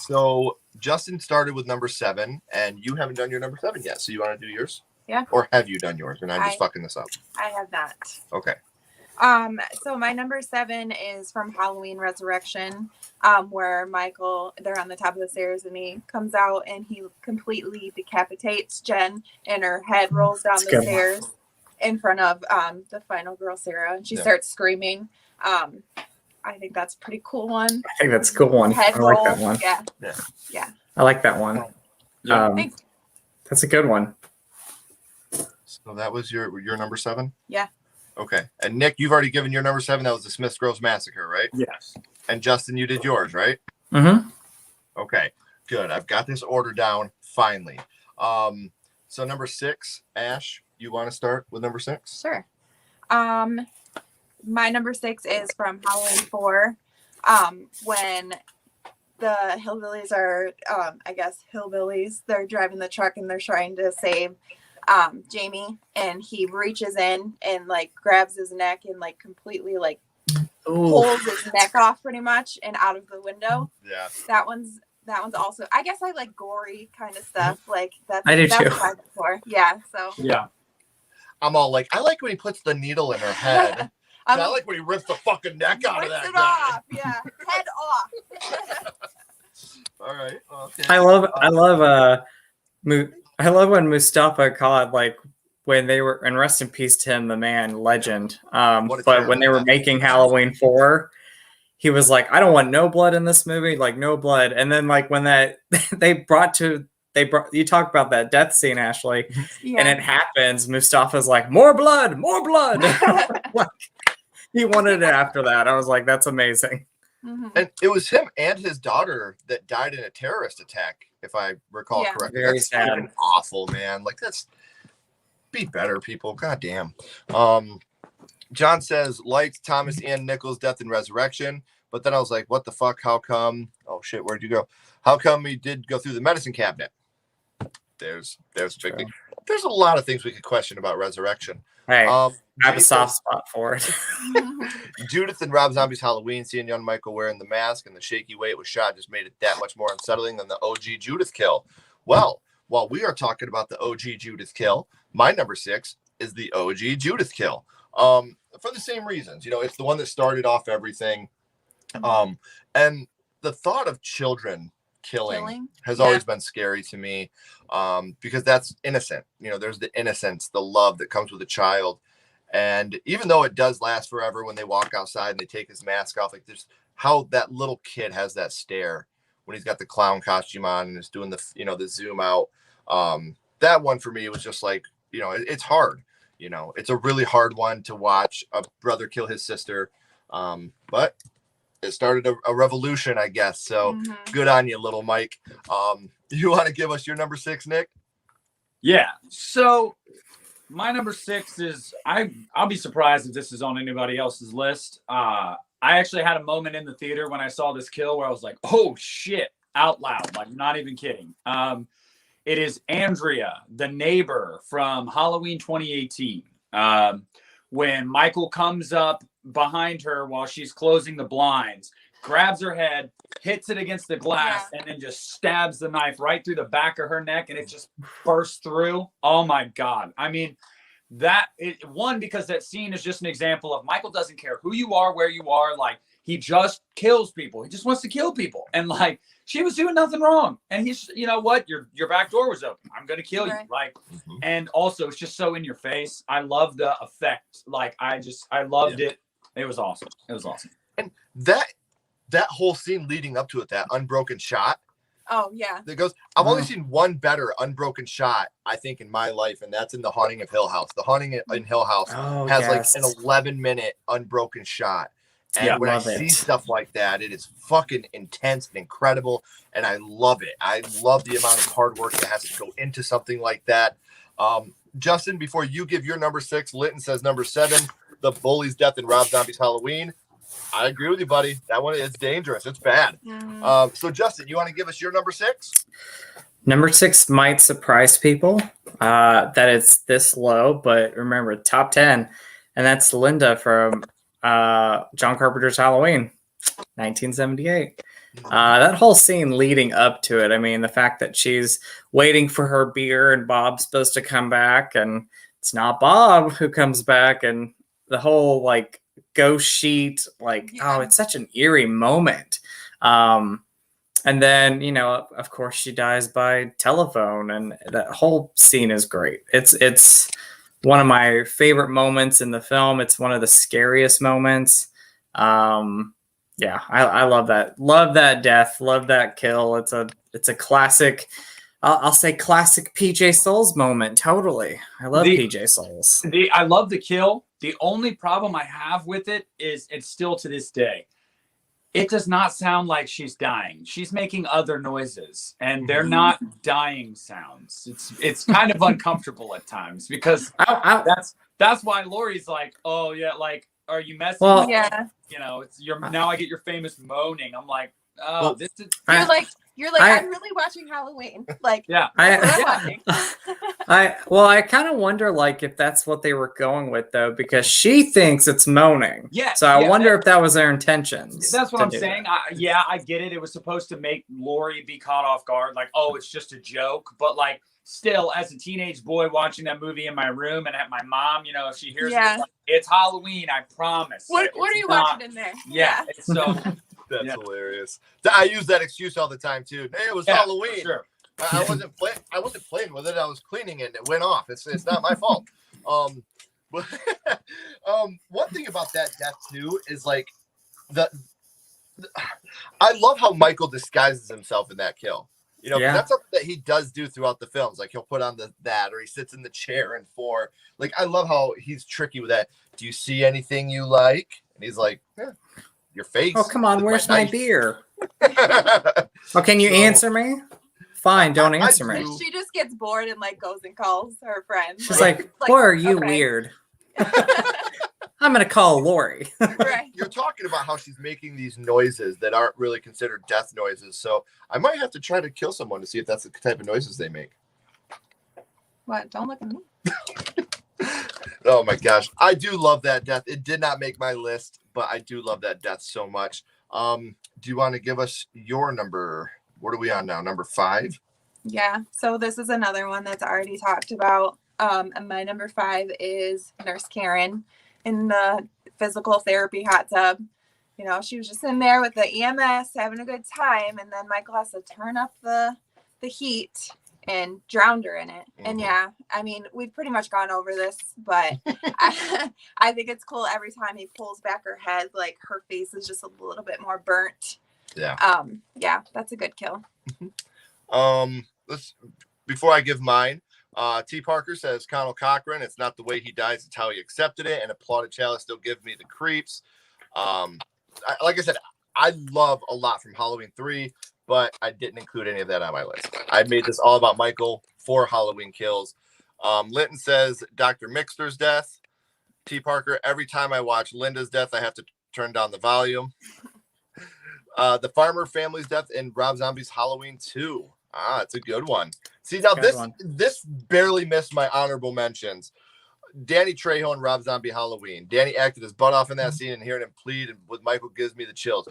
So Justin started with number 7, and you haven't done your number 7 yet. So you want to do yours? Yeah. Or have you done yours? And I'm just fucking this up. I have not. Okay. So my number 7 is from Halloween Resurrection, where Michael, they're on the top of the stairs and he comes out and he completely decapitates Jen and her head rolls down the stairs in front of the final girl, Sarah, and she starts screaming. I think that's a pretty cool one. I think that's a cool one. Head I like roll. that one. Yeah. I like that one. Yeah. Thanks. That's a good one. So that was your number 7? Yeah. Okay. And Nick, you've already given your number 7. That was the Smith Groves Massacre, right? Yes. And Justin, you did yours, right? Mm-hmm. Okay. Good. I've got this order down finally. So number 6, Ash, you want to start with number 6? Sure. My number 6 is from Halloween 4. When the hillbillies are, I guess hillbillies, they're driving the truck and they're trying to save Jamie, and he reaches in and like grabs his neck and like completely like pulls his neck off pretty much and out of the window. Yeah. That one's also, I guess I like gory kind of stuff. Like that's I do that's too. what I'm for. Yeah. So Yeah. I'm all like, I like when he puts the needle in her head. I'm I like when he rips the fucking neck out of rips that it guy. off. Yeah. Head off. All right. Okay. I love when Mustafa called, like, when they were, and rest in peace to him, the man, legend. But when they were making Halloween 4, he was like, I don't want no blood in this movie, like no blood. And then like when that you talk about that death scene, Ashley, and it happens, Mustafa's like, more blood, more blood. Like, he wanted it after that. I was like, that's amazing. Mm-hmm. And it was him and his daughter that died in a terrorist attack, if I recall correctly. Very That's sad. fucking awful, man. Like, that's be better, people. God damn. John says, liked Thomas Ian Nichols' Death and Resurrection, but then I was like, what the fuck? How come? Oh shit, where'd you go? How come he did go through the medicine cabinet? There's a big thing. There's a lot of things we could question about Resurrection. Hey, I have a Jason, soft spot for it. Judith and Rob Zombie's Halloween, seeing young Michael wearing the mask and the shaky way it was shot just made it that much more unsettling than the OG Judith kill. Well, while we are talking about the OG Judith kill, my number 6 is the OG Judith kill. For the same reasons. You know, it's the one that started off everything. And the thought of children killing has always been scary to me, because that's innocent. You know, there's the innocence, the love that comes with a child. And even though it does last forever when they walk outside and they take his mask off, like there's how that little kid has that stare when he's got the clown costume on and is doing the, you know, the zoom out. That one for me was just like, you know, it's hard. You know, it's a really hard one to watch a brother kill his sister. But it started a revolution, I guess. So good on you, little Mike. You want to give us your number 6, Nick? Yeah. So my number 6 is, I'll be surprised if this is on anybody else's list. I actually had a moment in the theater when I saw this kill where I was like, oh shit, out loud. Like, not even kidding. It is Andrea, the neighbor from Halloween 2018. When Michael comes up behind her while she's closing the blinds, grabs her head, hits it against the glass, and then just stabs the knife right through the back of her neck, and it just bursts through. Oh my God. I mean, because that scene is just an example of Michael doesn't care who you are, where you are. Like, he just kills people. He just wants to kill people. And like, she was doing nothing wrong. And he's, you know what? Your back door was open. I'm going to kill you. Like, and also it's just so in your face. I love the effect. Like, I loved it. It was awesome. It was awesome. And that whole scene leading up to it, that unbroken shot. Oh yeah. That goes, I've only seen one better unbroken shot, I think, in my life, and that's in The Haunting of Hill House. The Haunting in Hill House has like an 11-minute unbroken shot. And when I see stuff like that, it is fucking intense and incredible, and I love it. I love the amount of hard work that has to go into something like that. Justin, before you give your number 6, Litton says number 7, The Bully's Death in Rob Zombie's Halloween. I agree with you, buddy. That one is dangerous. It's bad. So, Justin, you want to give us your number 6? Number 6 might surprise people that it's this low, but remember, top 10, and that's Linda from John Carpenter's Halloween, 1978. That whole scene leading up to it, I mean, the fact that she's waiting for her beer and Bob's supposed to come back and it's not Bob who comes back, and the whole like ghost sheet, like, oh, it's such an eerie moment. And then, you know, of course she dies by telephone, and that whole scene is great. It's one of my favorite moments in the film. It's one of the scariest moments. Yeah, I love that. Love that death. Love that kill. It's a classic. I'll say classic PJ Souls moment. Totally. I love PJ Souls. I love the kill. The only problem I have with it is it's still to this day. It does not sound like she's dying. She's making other noises, and they're not dying sounds. It's kind of uncomfortable at times because that's why Lori's like, oh yeah, like, are you messing? Well, yeah. You know, now I get your famous moaning. I'm like, oh, Well, this is. You're like, I'm really watching Halloween. Like, Yeah. I kind of wonder like if that's what they were going with though, because she thinks it's moaning. Yeah. So I wonder if that was their intentions. That's what I'm saying. I get it. It was supposed to make Lori be caught off guard. Like, oh, it's just a joke. But like, still, as a teenage boy watching that movie in my room, and at my mom, you know, if she hears it, it's Halloween. I promise. What Like, are you watching in there? Yeah. So. That's hilarious. I use that excuse all the time too. Hey, it was Halloween. Sure. I wasn't playing with it. I was cleaning it and it went off. It's not my fault. But one thing about that death too is like I love how Michael disguises himself in that kill. You know, that's something that he does do throughout the films. Like he'll put on that, or he sits in the chair in 4. Like I love how he's tricky with that. Do you see anything you like? And he's like, yeah. Your face. Oh, come on. Where's my beer? Oh, can you answer me? Fine. Don't answer me. She just gets bored and like goes and calls her friends. She's like, boy, are you weird. I'm going to call Lori. Right. You're talking about how she's making these noises that aren't really considered death noises. So I might have to try to kill someone to see if that's the type of noises they make. What? Don't look at me. Oh my gosh. I do love that death. It did not make my list, but I do love that death so much. Do you want to give us your number? What are we on now? Number 5? Yeah. So this is another one that's already talked about. And my number 5 is Nurse Karen in the physical therapy hot tub. You know, she was just in there with the EMS having a good time, and then Michael has to turn up the heat and drowned her in it. And yeah, I mean, we've pretty much gone over this, but I think it's cool every time he pulls back her head, like her face is just a little bit more burnt. Yeah. Yeah, that's a good kill. Before I give mine, T. Parker says Connell Cochran, it's not the way he dies, it's how he accepted it, and applauded Chalice still give me the creeps. Like I said, I love a lot from Halloween 3, but I didn't include any of that on my list. I made this all about Michael for Halloween kills. Linton says Dr. Mixter's death. T. Parker, every time I watch Linda's death, I have to turn down the volume. The Farmer family's death in Rob Zombie's Halloween 2. It's a good one. See, now this barely missed my honorable mentions. Danny Trejo and Rob Zombie Halloween. Danny acted his butt off in that scene, and hearing him plead with Michael gives me the chills.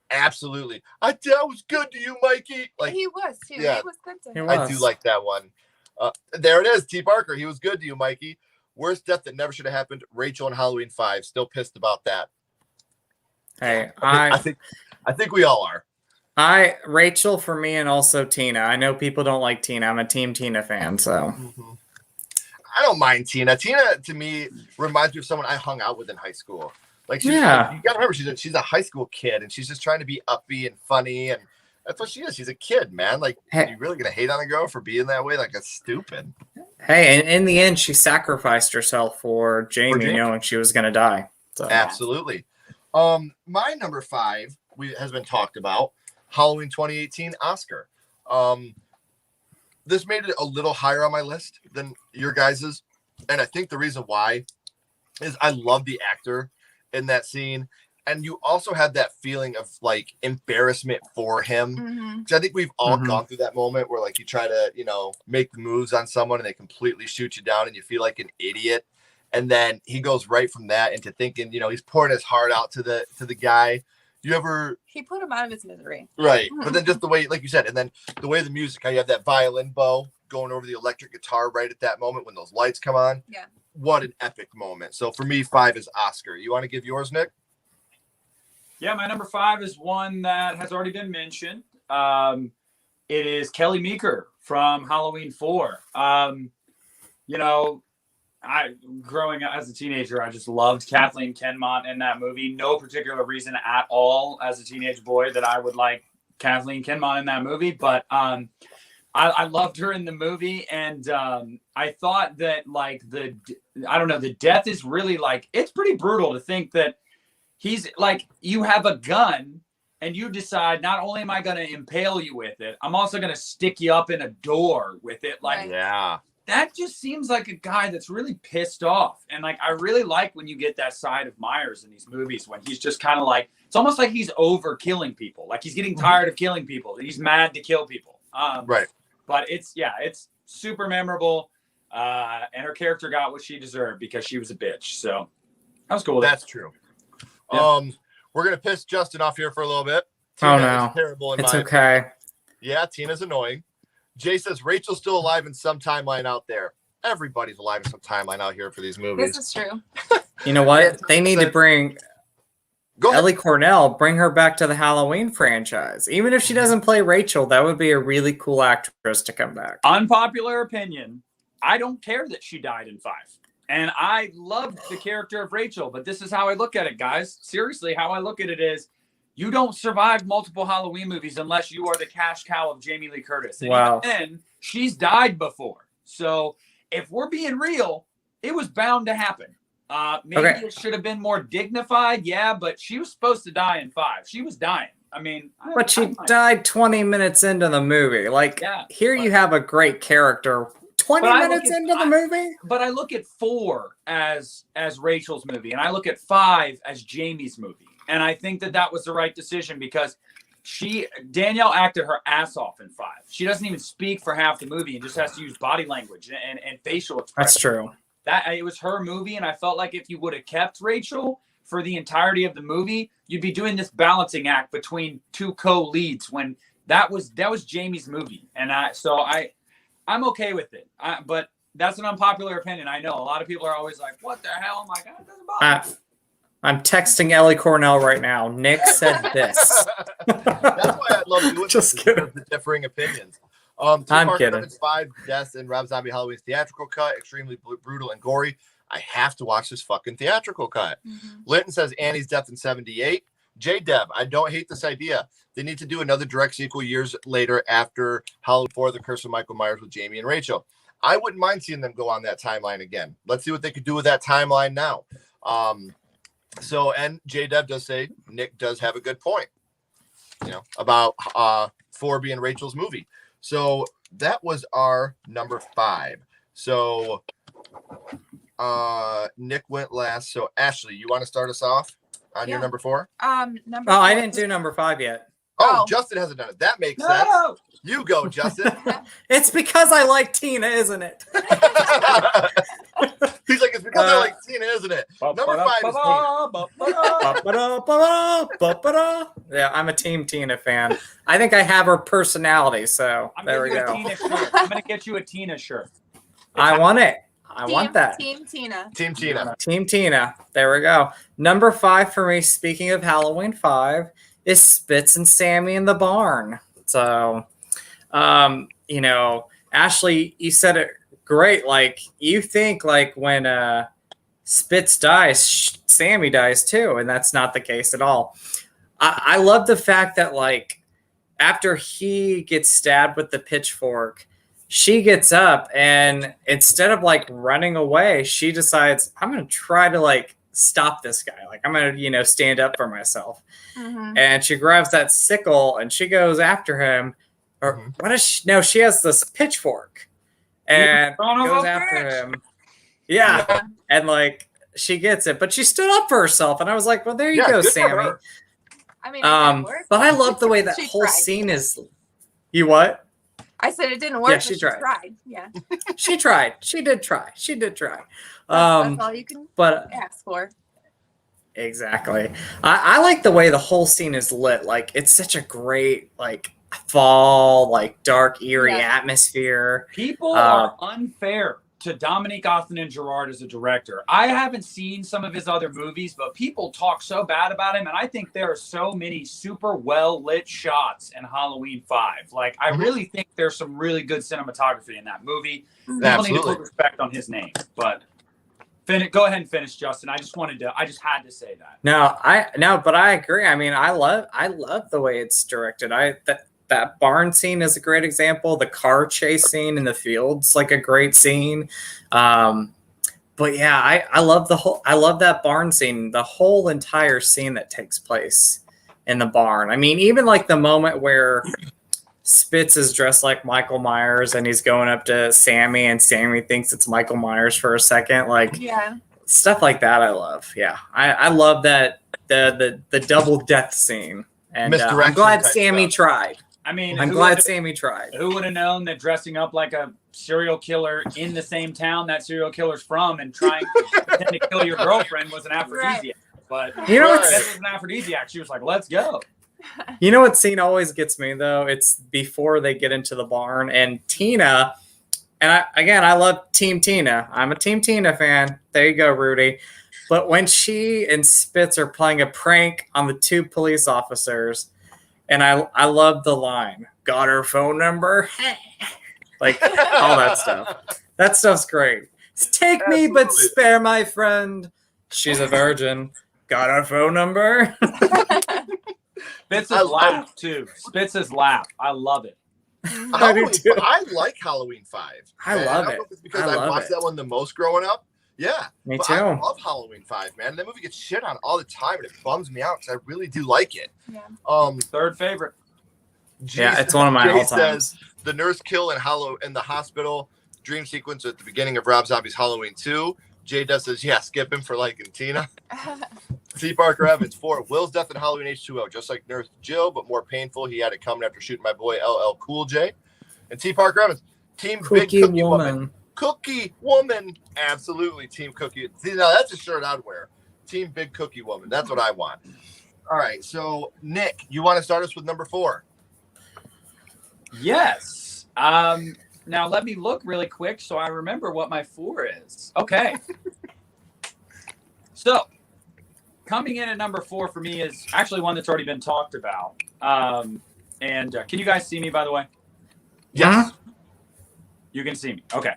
Absolutely. I was good to you, Mikey. Like he was too. Yeah, he was good to him. I do like that one. There it is. T. Parker. He was good to you, Mikey. Worst death that never should have happened. Rachel in Halloween 5. Still pissed about that. Hey, I think we all are. Rachel for me, and also Tina. I know people don't like Tina. I'm a Team Tina fan, so. I don't mind Tina. Tina to me reminds me of someone I hung out with in high school. Like, you gotta remember, she's a high school kid, and she's just trying to be uppy and funny, and that's what she is. She's a kid, man. Like, are you really gonna hate on a girl for being that way? Like, that's stupid. Hey, and in the end, she sacrificed herself for Jamie, knowing she was gonna die. So. Absolutely. My number 5 has been talked about. Halloween 2018 Oscar. This made it a little higher on my list than your guys's, and I think the reason why is I love the actor in that scene, and you also have that feeling of like embarrassment for him. Because I think we've all gone through that moment where like you try to, make moves on someone and they completely shoot you down and you feel like an idiot. And then he goes right from that into thinking, he's pouring his heart out to the guy, You ever He put him out of his misery. right? But then just the way, like you said, and then the way the music, how you have that violin bow going over the electric guitar right at that moment when those lights come on. Yeah. What an epic moment. So for me, 5 is Oscar. You want to give yours, Nick? Yeah, my number 5 is one that has already been mentioned. It is Kelly Meeker from Halloween 4. You know, growing up as a teenager, I just loved Kathleen Kenmont in that movie. No particular reason at all as a teenage boy that I would like Kathleen Kenmont in that movie, but I loved her in the movie, and I thought that like the death is really like, it's pretty brutal to think that he's like, you have a gun and you decide, not only am I going to impale you with it, I'm also going to stick you up in a door with it. Like, Yeah. that just seems like a guy that's really pissed off. And like, I really like when you get that side of Myers in these movies, when he's just kind of like, it's almost like he's over killing people. Like he's getting tired of killing people. He's mad to kill people. Right. But it's super memorable. And her character got what she deserved because she was a bitch. So that was cool. That's true. Yeah. We're going to piss Justin off here for a little bit. Oh, Tina no. is terrible in It's my okay. opinion. Yeah, Tina's annoying. Jay says Rachel's still alive in some timeline out there. Everybody's alive in some timeline out here for these movies. This is true. You know what? They need to bring Go ahead. Ellie Cornell, bring her back to the Halloween franchise. Even if she doesn't play Rachel, that would be a really cool actress to come back. Unpopular opinion. I don't care that she died in 5. And I loved the character of Rachel, but this is how I look at it, guys. Seriously, how I look at it is, you don't survive multiple Halloween movies unless you are the cash cow of Jamie Lee Curtis. And Wow. even then, she's died before. So if we're being real, it was bound to happen. Maybe Okay. it should have been more dignified, yeah, but she was supposed to die in 5. She was dying. I mean, But she died 20 minutes into the movie. Like, Yeah, here you have a great character. 20 But I look minutes at- into the movie? But I look at 4 as Rachel's movie, and I look at 5 as Jamie's movie. And I think that was the right decision because Danielle acted her ass off in 5. She doesn't even speak for half the movie and just has to use body language and facial expression. That's true. It was her movie, and I felt like if you would have kept Rachel for the entirety of the movie, you'd be doing this balancing act between 2 co-leads when that was Jamie's movie. And I'm okay with it. But that's an unpopular opinion. I know a lot of people are always like, "What the hell?" I'm like, "It doesn't bother me." I'm texting Ellie Cornell right now. Nick said this. That's why I love doing Just this, kidding. the differing opinions. I'm kidding. 5 deaths in Rob Zombie Halloween's theatrical cut, extremely brutal and gory. I have to watch this fucking theatrical cut. Linton says Annie's death in 78. J-Deb, I don't hate this idea. They need to do another direct sequel years later after Halloween 4, The Curse of Michael Myers with Jamie and Rachel. I wouldn't mind seeing them go on that timeline again. Let's see what they could do with that timeline now. And J-Deb does say Nick does have a good point, about 4 being Rachel's movie. So that was our number 5. So Nick went last. So Ashley, you want to start us off on your number 4? Number Oh, I 4 didn't do number 5 yet. Oh, Oh. Justin hasn't done it. That makes sense. No! You go, Justin. It's because I like Tina, isn't it? He's like, it's because I like Tina, isn't it? Number 5 is Tina. Yeah, I'm a Team Tina fan. I think I have her personality, so there we go. I'm gonna get you a Tina shirt. I want it. I want that. Team Tina. Team Tina. Team Tina. There we go. Number 5 for me, speaking of Halloween 5, is Spitz and Sammy in the barn. So, Ashley, you said it great. Like, you think like when Spitz dies, Sammy dies too, and that's not the case at all. I love the fact that like after he gets stabbed with the pitchfork, she gets up and instead of like running away, she decides, I'm going to try to like stop this guy. Like I'm going to, stand up for myself. Mm-hmm. And she grabs that sickle and she goes after him. Or what is she? No, she has this pitchfork and goes after him. Yeah. And like she gets it, but she stood up for herself. And I was like, well, there you go, good for Sammy. her. I mean, it didn't work. But I love the way that She whole tried. scene is. You what? I said it didn't work. Yeah, but she she tried. tried. Yeah. She tried. She did try. She did try. That's all you can But ask for. Exactly. I like the way the whole scene is lit. Like it's such a great like fall, like dark, eerie Yeah. atmosphere. People are unfair to Dominique Othman and Gerard as a director. I haven't seen some of his other movies, but people talk so bad about him, and I think there are so many super well lit shots in Halloween 5. Like, I really think there's some really good cinematography in that movie. People need to put respect on his name. But go ahead and finish, Justin. I just had to say that. But I agree. I mean, I love the way it's directed. That barn scene is a great example. The car chase scene in the field's like a great scene. But yeah, I love that barn scene, the whole entire scene that takes place in the barn. I mean, even like the moment where Spitz is dressed like Michael Myers and he's going up to Sammy and Sammy thinks it's Michael Myers for a second. Like stuff like that I love. Yeah. I love that the double death scene. And I'm glad Sammy tried. I mean, I'm glad Sammy tried. Who would have known that dressing up like a serial killer in the same town that serial killer's from and trying to pretend to kill your girlfriend was an aphrodisiac? But you know what? That was an aphrodisiac. She was like, "Let's go." You know what scene always gets me though? It's before they get into the barn and Tina. And I love Team Tina. I'm a Team Tina fan. There you go, Rudy. But when she and Spitz are playing a prank on the two police officers. And I love the line, got her phone number? Like, all that stuff. That stuff's great. Take me, but spare my friend. She's a virgin. Got her phone number? Spitz's laugh, too. Spitz's laugh. I love it. I like Halloween 5. I love it. It's because I watched that one the most growing up. Yeah. Me too. I love Halloween 5, man. That movie gets shit on all the time, and it bums me out because I really do like it. Yeah. Third favorite. Yeah, it's one of my all-time. Says the nurse kill in the hospital dream sequence at the beginning of Rob Zombie's Halloween 2. Jay does says, yeah, skip him for liking Tina. T. Parker Evans 4. Will's death in Halloween H2O, just like Nurse Jill, but more painful. He had it coming after shooting my boy LL Cool J. And T. Parker Evans, Team Big Cookie Woman. Cookie Woman, absolutely. Team Cookie. See, now that's a shirt I'd wear. Team Big Cookie Woman. That's what I want. All right. So, Nick, you want to start us with number 4? Yes. Now let me look really quick so I remember what my 4 is. Okay. So, coming in at number 4 for me is actually one that's already been talked about. And can you guys see me, by the way? Yes. You can see me. Okay.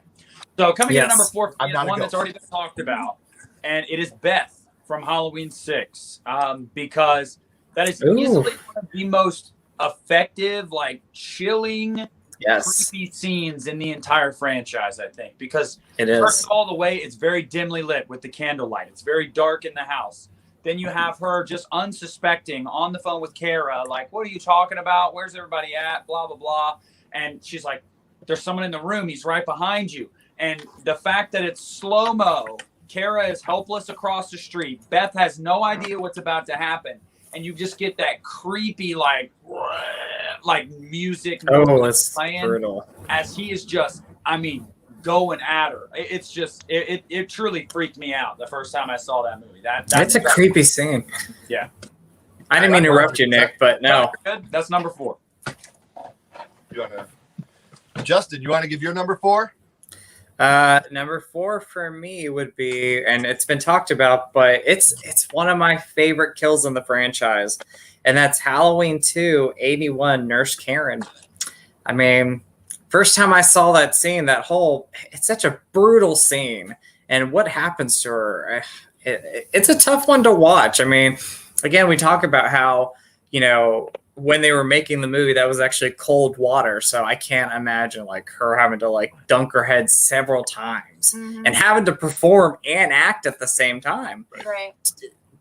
So coming in at number 4 for me is one that's already been talked about, and it is Beth from Halloween 6, because that is easily one of the most effective, like chilling, creepy scenes in the entire franchise, I think, because first all the way, it's very dimly lit with the candlelight. It's very dark in the house. Then you have her just unsuspecting on the phone with Kara, like, what are you talking about? Where's everybody at? Blah, blah, blah. And she's like, there's someone in the room. He's right behind you. And the fact that it's slow-mo, Kara is helpless across the street. Beth has no idea what's about to happen. And you just get that creepy, like music it's playing brutal. As he is just, going at her. It's just, it truly freaked me out the first time I saw that movie. That's a creepy scene. Yeah. I didn't mean to interrupt you, Nick, but no. That's number 4. Justin, you want to give your number 4? Number 4 for me would be, and it's been talked about, but it's one of my favorite kills in the franchise, and that's Halloween 2, 81, Nurse Karen. I mean, first time I saw that scene, it's such a brutal scene, and what happens to her, it's a tough one to watch. I mean, again, we talk about how, when they were making the movie, that was actually cold water. So I can't imagine like her having to like dunk her head several times and having to perform and act at the same time. Right.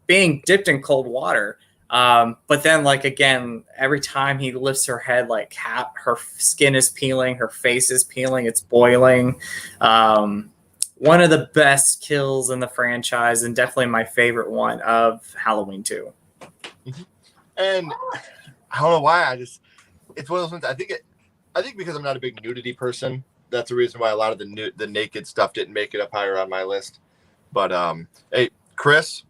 Being dipped in cold water. But then like, again, every time he lifts her head, like her skin is peeling, her face is peeling, it's boiling. One of the best kills in the franchise and definitely my favorite one of Halloween 2. And I don't know why. It's one of those ones. I think because I'm not a big nudity person, that's the reason why a lot of the naked stuff didn't make it up higher on my list. But hey, Chris,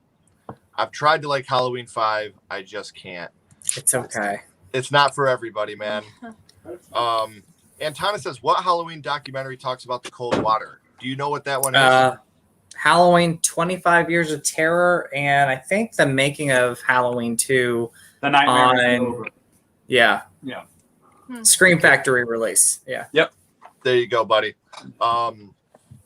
I've tried to like Halloween 5. I just can't. It's okay. It's not for everybody, man. Antana says, what Halloween documentary talks about the cold water? Do you know what that one is? Halloween 25 Years of Terror, and I think the making of Halloween 2. The Nightmare is Over. Yeah. Yeah. Scream Factory release. Yeah. Yep. There you go, buddy.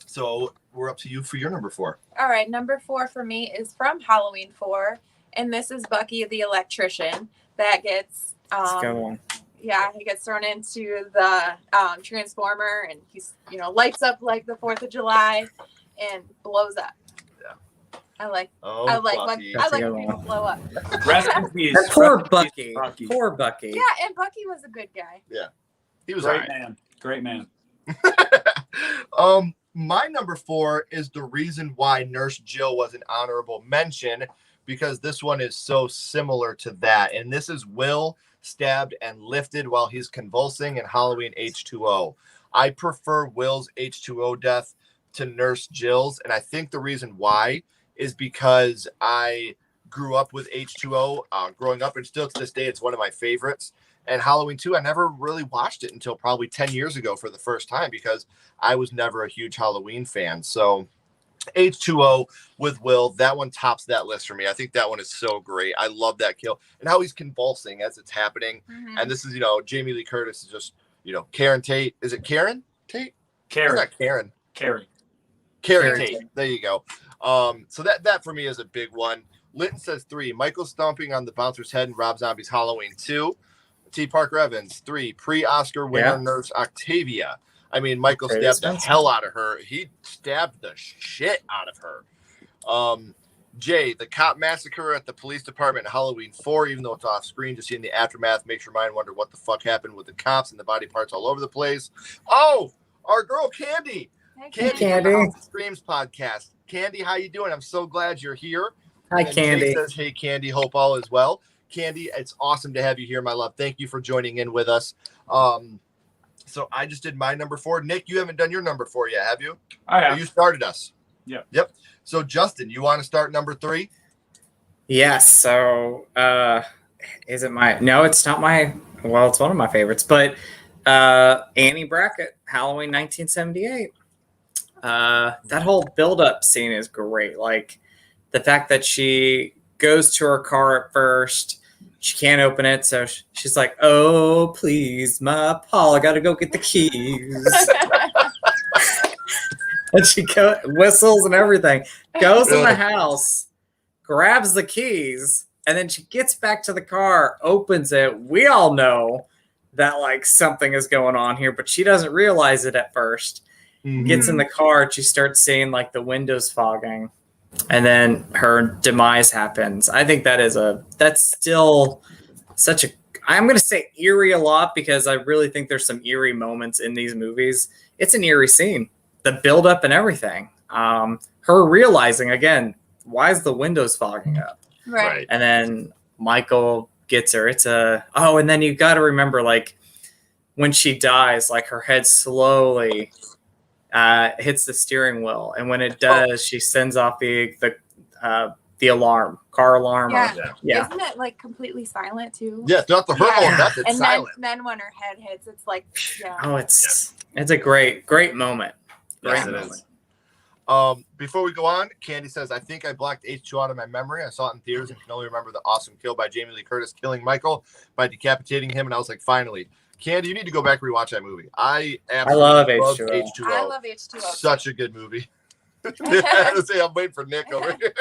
So we're up to you for your number 4. All right, number 4 for me is from Halloween 4, and this is Bucky the electrician that gets That's a good one. yeah, he gets thrown into the transformer, and he's lights up like the 4th of July and blows up. Yeah. I like Bucky. when people blow up. Rest in peace. Poor Rest in Bucky. peace, Bucky. Poor Bucky. Yeah, and Bucky was a good guy. Yeah. He was Great alright. man. Great man. My number 4 is the reason why Nurse Jill was an honorable mention, because this one is so similar to that. And this is Will stabbed and lifted while he's convulsing in Halloween H2O. I prefer Will's H2O death to Nurse Jill's. And I think the reason why is because I grew up with H2O growing up, and still to this day, it's one of my favorites. And Halloween 2, I never really watched it until probably 10 years ago for the first time, because I was never a huge Halloween fan. So H2O with Will, that one tops that list for me. I think that one is so great. I love that kill and how he's convulsing as it's happening. Mm-hmm. And this is, Jamie Lee Curtis is just, Karen Tate. Is it Karen Tate? Carrie. It's not Karen. Carrie. Carrie Tate. There you go. So that for me is a big one. Linton says 3. Michael stomping on the bouncer's head in Rob Zombie's Halloween 2. T. Parker Evans, 3. Pre-Oscar winner Nurse Octavia. I mean, Michael stabbed the hell out of her. He stabbed the shit out of her. Jay, the cop massacre at the police department in Halloween 4, even though it's off screen, just seeing the aftermath makes your mind wonder what the fuck happened with the cops and the body parts all over the place. Oh, our girl Candy. Candy. From the House of Screams podcast. Candy, how you doing? I'm so glad you're here. Hi, and Candy. Jay says, hey, Candy, hope all is well. Candy, it's awesome to have you here, my love. Thank you for joining in with us. So I just did my number 4. Nick, you haven't done your number 4 yet, have you? I have. You started us. Yeah. Yep. So Justin, you want to start number 3? Yes. So, is it my? No, it's not my. Well, it's one of my favorites, but Annie Brackett, Halloween 1978. That whole build-up scene is great. Like the fact that she goes to her car at first, she can't open it, so she's like, "Oh, please, my Paul, I gotta go get the keys." And she whistles and everything, goes in the house, grabs the keys, and then she gets back to the car, opens it. We all know that like something is going on here, but she doesn't realize it at first. Gets in the car, and she starts seeing like the windows fogging, and then her demise happens. I think that's still such a, I'm going to say eerie a lot, because I really think there's some eerie moments in these movies. It's an eerie scene, the buildup and everything. Her realizing again, why is the windows fogging up? Right. And then Michael gets her. And then you got to remember, like when she dies, like her head slowly hits the steering wheel, and when it does, she sends off the alarm, car alarm. Yeah. Isn't it like completely silent too? Yeah, it's not the hurt one. That's it's and silent. then when her head hits, it's like, Oh, it's a great moment. Yes, it is. Before we go on, Candy says, I think I blocked H2 out of my memory. I saw it in theaters and can only remember the awesome kill by Jamie Lee Curtis killing Michael by decapitating him. And I was like, finally. Candy, you need to go back and rewatch that movie. I love absolutely love H2O. I love H2O. Such a good movie. I'm waiting for Nick over here.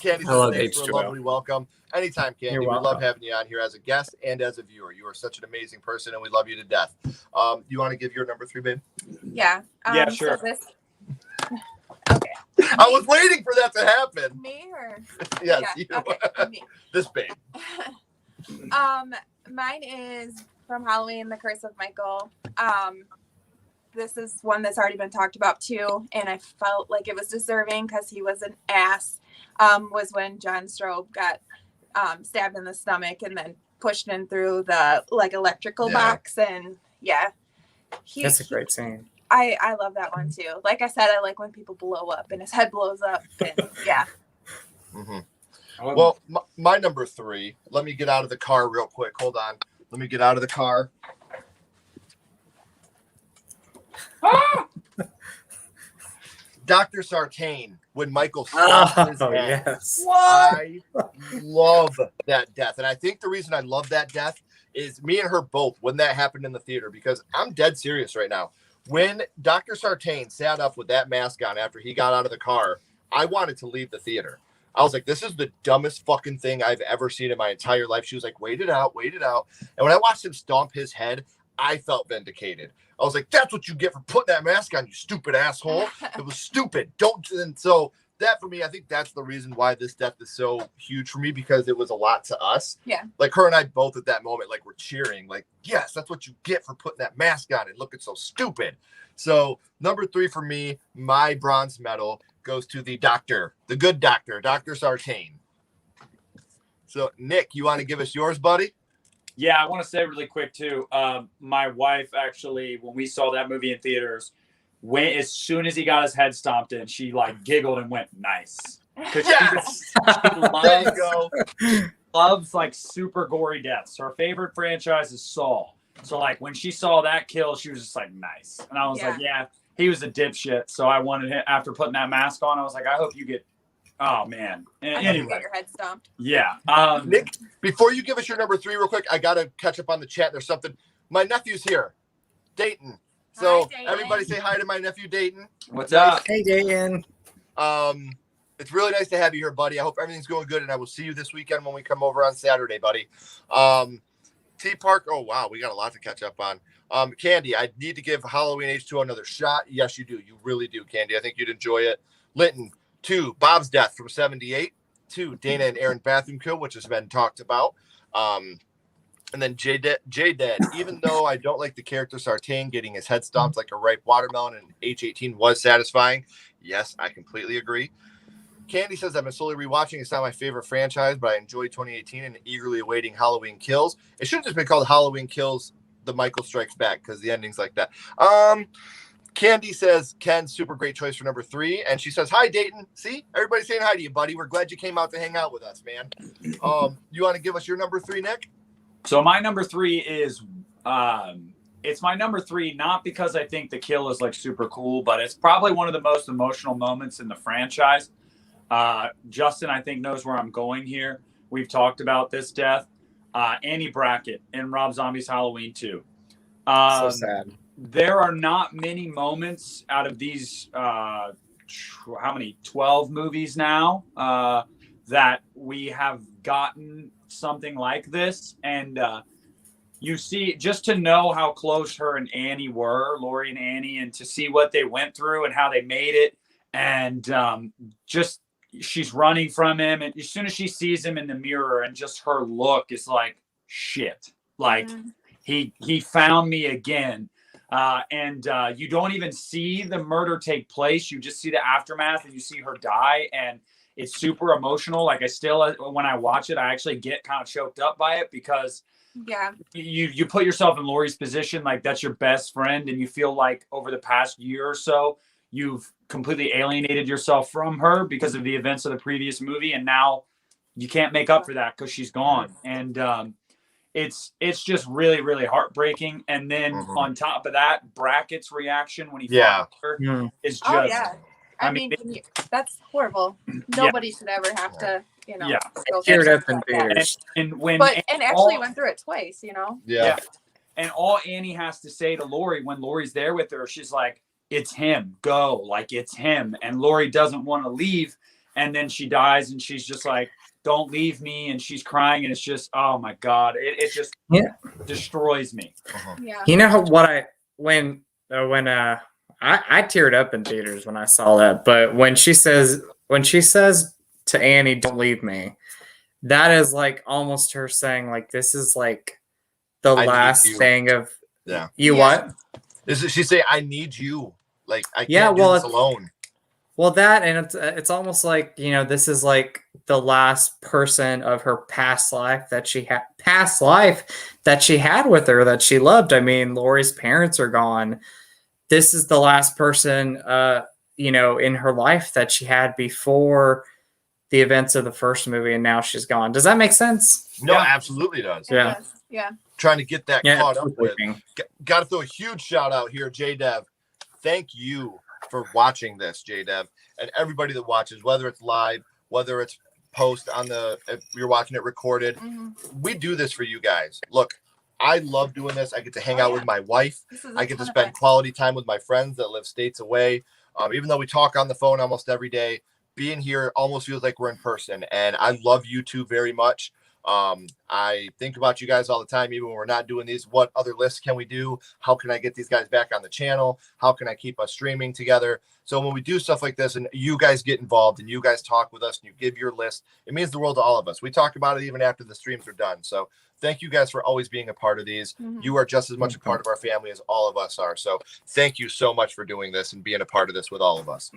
Candy says, thanks for a lovely welcome. Anytime, Candy. We love having you on here as a guest and as a viewer. You are such an amazing person, and we love you to death. You want to give your number 3, babe? Yeah. Yeah, sure. So okay. I was waiting for that to happen. Me or? Yes, yeah. you. Okay. Me. This babe. Mine is from Halloween, The Curse of Michael. This is one that's already been talked about too, and I felt like it was deserving because he was an ass. Was when John Strode got stabbed in the stomach and then pushed in through the like electrical box, and that's a great scene. I love that one too. Like I said, I like when people blow up and his head blows up. And, Mm-hmm. Well, my number 3. Let me get out of the car real quick. Hold on. Let me get out of the car. Dr. Sartain, when Michael stomped his head. Yes. I love that death. And I think the reason I love that death is me and her both when that happened in the theater, because I'm dead serious right now. When Dr. Sartain sat up with that mask on after he got out of the car, I wanted to leave the theater. I was like, this is the dumbest fucking thing I've ever seen in my entire life. She was like, wait it out, wait it out. And when I watched him stomp his head, I felt vindicated. I was like, that's what you get for putting that mask on, you stupid asshole. It was stupid. And so that for me, I think that's the reason why this death is so huge for me, because it was a lot to us. Yeah. Like her and I both at that moment, like we're cheering, like, yes, that's what you get for putting that mask on and looking so stupid. So number 3 for me, my bronze medal goes to the doctor, the good doctor, Dr. Sartain. So Nick, you want to give us yours, buddy? Yeah, I want to say really quick too. My wife actually, when we saw that movie in theaters, as soon as he got his head stomped in, she like giggled and went, "Nice." Yes! She loves like super gory deaths. Her favorite franchise is Saw. So like when she saw that kill, she was just like, "Nice," and I was like, "Yeah, he was a dipshit." So I wanted him, after putting that mask on, I was like, "I hope you get." Oh man. Anyway, get your head stomped. yeah. Nick, before you give us your number 3 real quick, I gotta catch up on the chat. There's something. My nephew's here, Dayton. So Hi, Dayton. everybody say hi to my nephew Dayton. What's up? Hey, Dayton. It's really nice to have you here, buddy. I hope everything's going good, and I will see you this weekend when we come over on Saturday, buddy. T Park. Oh wow, we got a lot to catch up on. Candy, I need to give Halloween H2O another shot. Yes, you do. You really do, Candy. I think you'd enjoy it. Linton. 2, Bob's Death from 78. 2, Dana and Aaron Bathroom Kill, which has been talked about. And then J Dead. Even though I don't like the character Sartain getting his head stomped like a ripe watermelon in H18 was satisfying. Yes, I completely agree. Candy says, I've been slowly rewatching. It's not my favorite franchise, but I enjoyed 2018 and eagerly awaiting Halloween Kills. It should have just been called Halloween Kills, The Michael Strikes Back, because the ending's like that. Candy says, Ken, super great choice for number 3. And she says, hi, Dayton. See, everybody's saying hi to you, buddy. We're glad you came out to hang out with us, man. You want to give us your number 3, Nick? So my number 3 is, it's my number 3, not because I think the kill is like super cool, but it's probably one of the most emotional moments in the franchise. Justin, I think, knows where I'm going here. We've talked about this death. Annie Brackett in Rob Zombie's Halloween 2. So sad. There are not many moments out of these, how many, 12 movies now, that we have gotten something like this. And you see, just to know how close her and Annie were, Laurie and Annie, and to see what they went through and how they made it. And just, she's running from him. And as soon as she sees him in the mirror, and just her look is like, shit, like he found me again. And you don't even see the murder take place. You just see the aftermath, and you see her die, and it's super emotional. Like I still, when I watch it, I actually get kind of choked up by it, because you put yourself in Laurie's position. Like that's your best friend, and you feel like over the past year or so, you've completely alienated yourself from her because of the events of the previous movie. And now you can't make up for that because she's gone. And, it's just really, really heartbreaking. And then on top of that, Brackett's reaction when he finds her is just, I mean, that's horrible. Nobody should ever have to, go Teared through up in like that. theaters. And actually went through it twice, Yeah. And all Annie has to say to Laurie when Laurie's there with her, she's like, it's him, go, like it's him. And Laurie doesn't want to leave. And then she dies, and she's just like, don't leave me. And she's crying, and it's just, oh my God, it just destroys me. Yeah. You know what I teared up in theaters when I saw that, but when she says to Annie, don't leave me, that is like almost her saying like, this is like the last thing of what? Is it, she say, I need you. Like I can't do this alone. Well, that, and it's almost like, this is like the last person of her past life that she had with her, that she loved. I mean, Laurie's parents are gone. This is the last person, in her life that she had before the events of the first movie, and now she's gone. Does that make sense? No, Yeah. absolutely does. It Yeah. does. Yeah. Trying to get that caught up with. everything. Got to throw a huge shout out here, J-Dev. Thank you for watching this, J-Dev, and everybody that watches, whether it's live, whether it's post on the, if you're watching it recorded. We do this for you guys. Look, I love doing this. I get to hang out with my wife. This is a I get to ton of spend fun. quality time with my friends that live states away. Even though we talk on the phone almost every day, being here almost feels like we're in person. And I love you two very much. I think about you guys all the time, even when we're not doing these. What other lists can we do? How can I get these guys back on the channel? How can I keep us streaming together? So when we do stuff like this and you guys get involved and you guys talk with us and you give your list, it means the world to all of us. We talk about it even after the streams are done. So thank you guys for always being a part of these. You are just as much a part of our family as all of us are. So thank you so much for doing this and being a part of this with all of us.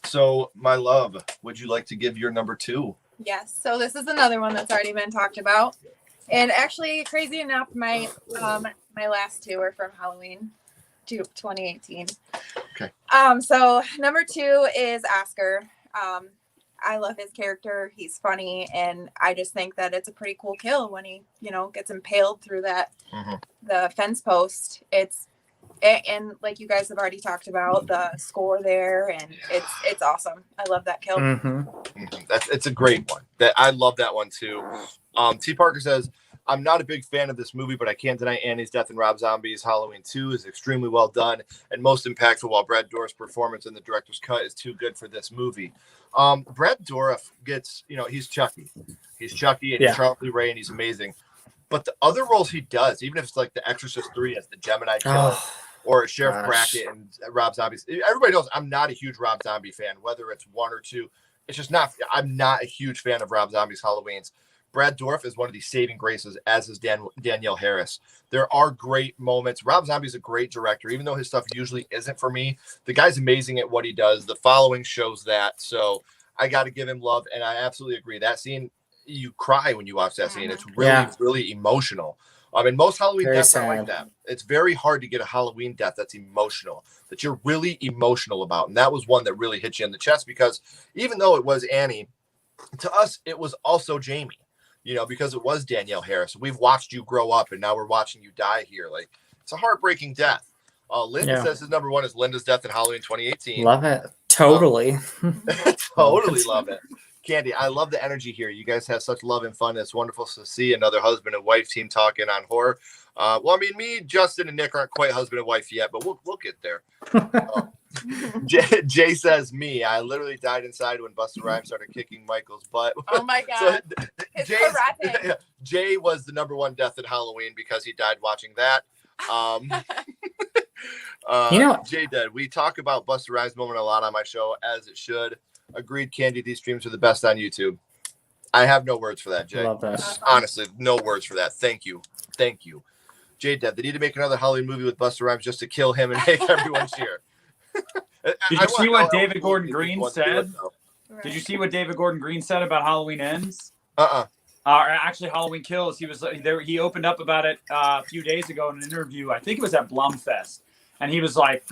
So my love, would you like to give your number 2? Yes. So this is another one that's already been talked about. And actually, crazy enough, my my last 2 are from Halloween 2018. Okay. So number 2 is Oscar. I love his character. He's funny, and I just think that it's a pretty cool kill when he, gets impaled through that the fence post. And like you guys have already talked about, the score there, and it's awesome. I love that kill. It's a great one. That I love that one too. T. Parker says, I'm not a big fan of this movie, but I can't deny Annie's death in Rob Zombie's Halloween 2 is extremely well done and most impactful, while Brad Dourif's performance in the director's cut is too good for this movie. Brad Dourif gets, he's Chucky. He's Chucky and he's Charlie Ray and he's amazing. But the other roles he does, even if it's like The Exorcist 3 as the Gemini killer, or Sheriff Brackett and Rob Zombie's. Everybody knows I'm not a huge Rob Zombie fan, whether it's 1 or 2. It's just not. I'm not a huge fan of Rob Zombie's Halloweens. Brad Dourif is one of the saving graces, as is Danielle Harris. There are great moments. Rob Zombie's a great director, even though his stuff usually isn't for me. The guy's amazing at what he does. The following shows that. So I got to give him love, and I absolutely agree. That scene, you cry when you watch that scene. It's really, really emotional. And most Halloween deaths are like that. It's very hard to get a Halloween death that's emotional, that you're really emotional about. And that was one that really hit you in the chest, because even though it was Annie, to us, it was also Jamie, because it was Danielle Harris. We've watched you grow up, and now we're watching you die here. Like, it's a heartbreaking death. Linda says his number 1 is Linda's death in Halloween 2018. Love it. Totally. Totally love it. Candy, I love the energy here. You guys have such love and fun. It's wonderful to see another husband and wife team talking on horror. Me, Justin, and Nick aren't quite husband and wife yet, but we'll get there. Jay says, I literally died inside when Busta Rhymes started kicking Michael's butt. Oh my God. Jay was the number 1 death at Halloween because he died watching that. Jay did. We talk about Busta Rhymes' moment a lot on my show, as it should. Agreed, Candy. These streams are the best on YouTube. I have no words for that, Jay. Love that. Honestly, no words for that. Thank you. Jay Dev, they need to make another Halloween movie with Busta Rhymes just to kill him and make everyone cheer. Did you see what David Gordon Green said? Did you see what David Gordon Green said about Halloween Ends? Actually, Halloween Kills. He was there. He opened up about it a few days ago in an interview. I think it was at Blumfest, and he was like,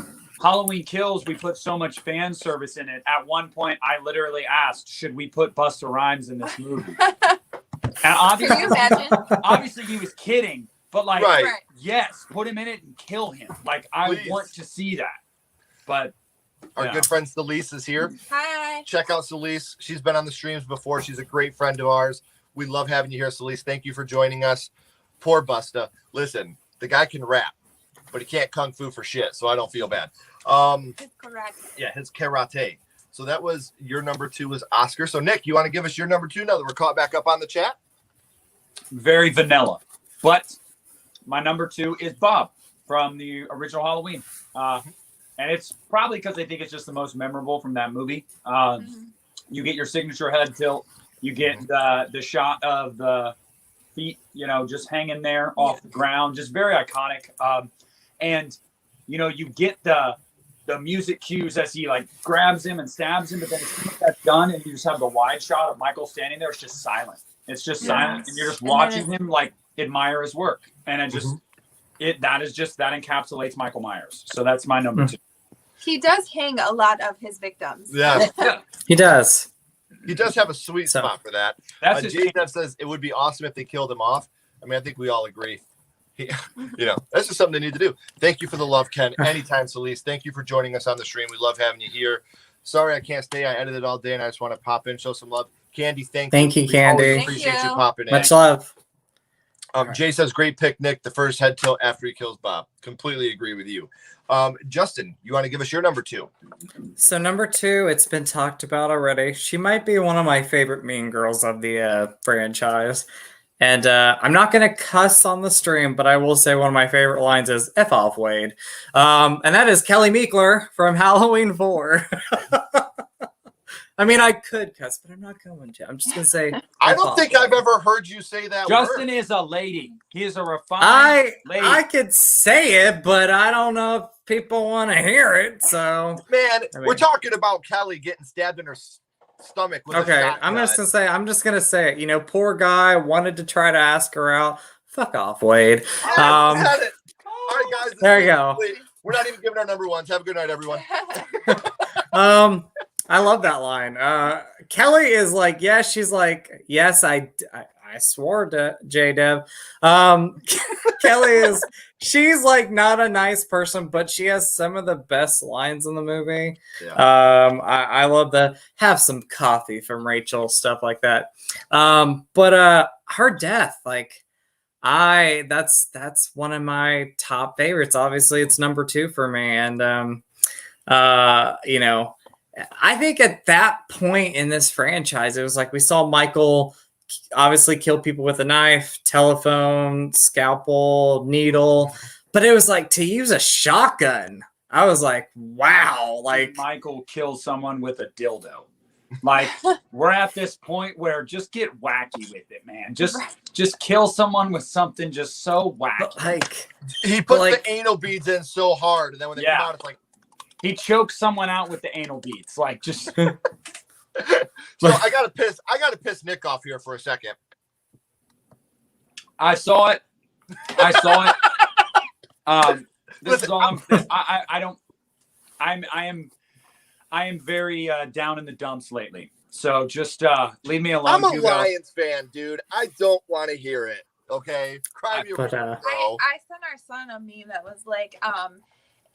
Halloween Kills, we put so much fan service in it. At one point, I literally asked, should we put Busta Rhymes in this movie? And obviously, can you imagine? Obviously, he was kidding. But, yes, put him in it and kill him. Like, I want to see that. But our good friend Celise is here. Hi. Check out Celise. She's been on the streams before. She's a great friend of ours. We love having you here, Celise. Thank you for joining us. Poor Busta. Listen, the guy can rap, but he can't kung fu for shit, so I don't feel bad. His karate. Yeah, his karate. So that was your number 2 was Oscar. So Nick, you want to give us your number 2 now that we're caught back up on the chat? Very vanilla. But my number 2 is Bob from the original Halloween. And it's probably because I think it's just the most memorable from that movie. You get your signature head tilt. You get the shot of the feet, just hanging there off the ground. Just very iconic. And, you get the music cues as he grabs him and stabs him, but then as soon as that's done and you just have the wide shot of Michael standing there, it's just silent. It's just silent, and you're just watching him admire his work, and that encapsulates Michael Myers. So that's my number 2. He does hang a lot of his victims. Yeah. He does. He does have a sweet So- spot for that. That's his Jay says it would be awesome if they killed him off. I mean, I think we all agree. That's just something they need to do. Thank you for the love, Ken. Anytime, Celeste. Thank you for joining us on the stream. We love having you here. Sorry I can't stay. I edited all day, and I just want to pop in, show some love. Candy, thank you. Thank you, We Candy. always Thank appreciate you you. popping in. Much love. Jay says, great pick, Nick. The first head tilt after he kills Bob. Completely agree with you. Justin, you want to give us your number 2? So number 2, it's been talked about already. She might be one of my favorite mean girls of the franchise. And I'm not going to cuss on the stream, but I will say one of my favorite lines is F off, Wade. And that is Kelly Meekler from Halloween 4. I mean, I could cuss, but I'm not going to. I'm just going to say I F don't off, think Wade. I've ever heard you say that Justin word. is a lady. He is a refined lady. I could say it, but I don't know if people want to hear it. So Man, I we're mean- talking about Kelly getting stabbed in her stomach with a okay, shotgun. I'm just gonna say it. Poor guy wanted to try to ask her out. Fuck off, Wade. Yes, said it. All right, guys. this There you is go. complete. We're not even giving our number 1s. Have a good night, everyone. I love that line. Kelly is like, yes, she's like, yes, I swore to J Dev. Kelly is, she's like not a nice person, but she has some of the best lines in the movie. Yeah. I love the have some coffee from Rachel, stuff like that. But her death, like, that's one of my top favorites. Obviously, it's number 2 for me, and I think at that point in this franchise, it was like we saw Michael obviously kill people with a knife, telephone, scalpel, needle, but it was like to use a shotgun. I was like, wow, like Michael kills someone with a dildo. Like, we're at this point where just get wacky with it, man. Just kill someone with something just so wacky. like He put like- the anal beads in so hard, and then when they Yeah. come out, it's like. He chokes someone out with the anal beads. Like, just So I gotta piss Nick off here for a second. I saw it. This is Listen, all I am very down in the dumps lately. So just leave me alone. I'm a Hugo. Lions fan, dude. I don't want to hear it. Okay, cry me a But, river, bro. I sent our son a meme that was like,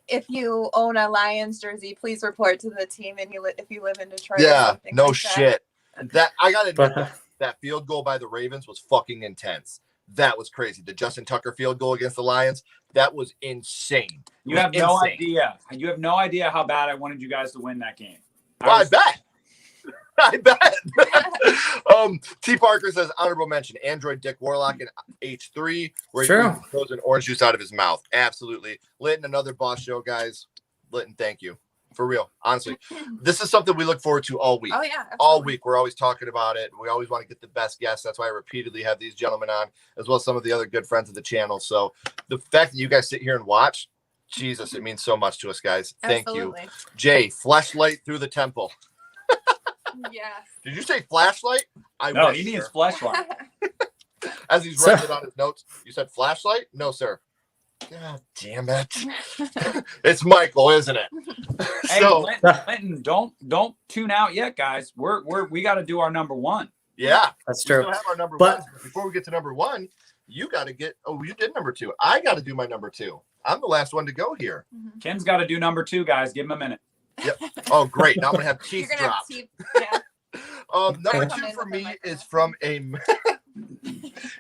if you own a Lions jersey, please report to the team. And if you live in Detroit, or Yeah, something no like shit. That I gotta admit, But, that field goal by the Ravens was fucking intense. That was crazy. The Justin Tucker field goal against the Lions, that was insane. It You was have no insane. idea. You have no idea how bad I wanted you guys to win that game. Well, I bet. I bet. T. Parker says honorable mention: Android Dick Warlock in H3, where True. he throws an orange juice out of his mouth. Absolutely. Litton, another boss show, guys. Litton, thank you. For real. Honestly. This is something we look forward to all week. Oh yeah, All absolutely. week. We're always talking about it. We always want to get the best guests. That's why I repeatedly have these gentlemen on, as well as some of the other good friends of the channel. So the fact that you guys sit here and watch, Jesus, it means so much to us, guys. Thank you. Absolutely. Jay, flashlight through the temple. Yes. Did you say flashlight? I No, wish, he means sir. flashlight. As he's writing it on his notes, you said flashlight? No, sir. God damn it. It's Michael, isn't it? Hey, So, Linton, don't tune out yet, guys. We got to do our number 1. yeah. that's We true. still have our number But- one. But before we get to number 1, you got to get. Oh, you did number 2. I got to do my number 2. I'm the last one to go here. Ken's got to do number 2, guys. Give him a minute. Oh, great. Now I'm going to have You're teeth gonna have dropped. teeth. Yeah. Number Come 2 in for with a me microphone.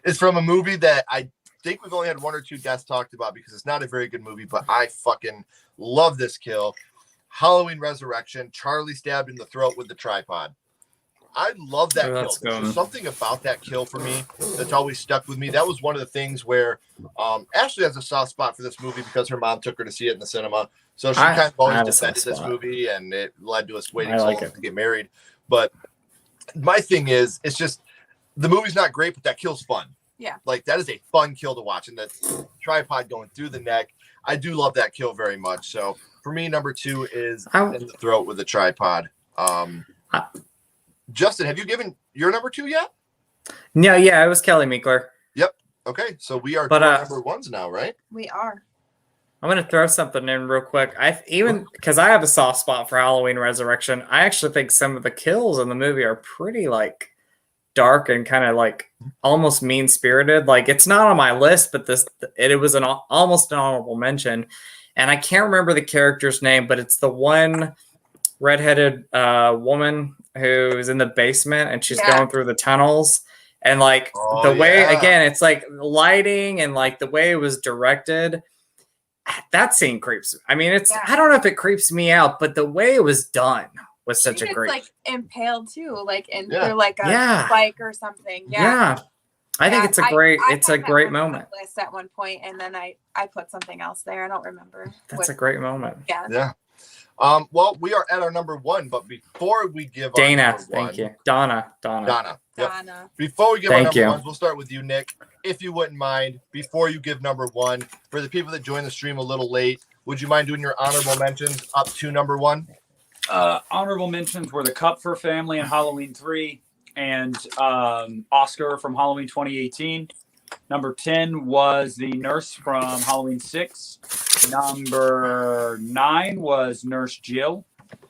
is from a movie that I think we've only had 1 or 2 guests talked about because it's not a very good movie, but I fucking love this kill. Halloween Resurrection, Charlie stabbed in the throat with the tripod. I love that Oh, kill. that's There's good. just something about that kill for me that's always stuck with me. That was one of the things where Ashley has a soft spot for this movie because her mom took her to see it in the cinema. So she I kind of always have a soft defended this spot. movie, and it led to us waiting I so like long it. to get married. But my thing is, it's just the movie's not great, but that kill's fun. Yeah. Like that is a fun kill to watch, and the tripod going through the neck. I do love that kill very much. So for me, number 2 is I- in the throat with the tripod. Justin, have you given your number 2 yet? No, yeah, it was Kelly Meekler. Okay, so we are But, doing number 1s now, right? We are. I'm gonna throw something in real quick. Even because I have a soft spot for Halloween Resurrection. I actually think some of the kills in the movie are pretty like dark and kind of like almost mean spirited. Like it's not on my list, but it was almost an honorable mention. And I can't remember the character's name, but it's the one redheaded woman who's in the basement and she's going through the tunnels. And like the way, again, it's like lighting and like the way it was directed. That scene creeps. I mean, I don't know if it creeps me out, but the way it was done was such a great. Like impaled too, like through like a spike or something. I think it's a great. It's a great moment. List at one point, and then I put something else there. I don't remember. That's a great moment. Yeah. Well, we are at our number one, but before we give Dana, our number one, thank you, Donna. Yep. Before we give our number ones, we'll start with you, Nick. If you wouldn't mind, before you give number one, for the people that joined the stream a little late, would you mind doing your honorable mentions up to number one? Honorable mentions were the Kupfer family in Halloween 3 and Oscar from Halloween 2018. Number 10 was the nurse from Halloween 6. Number 9 was Nurse Jill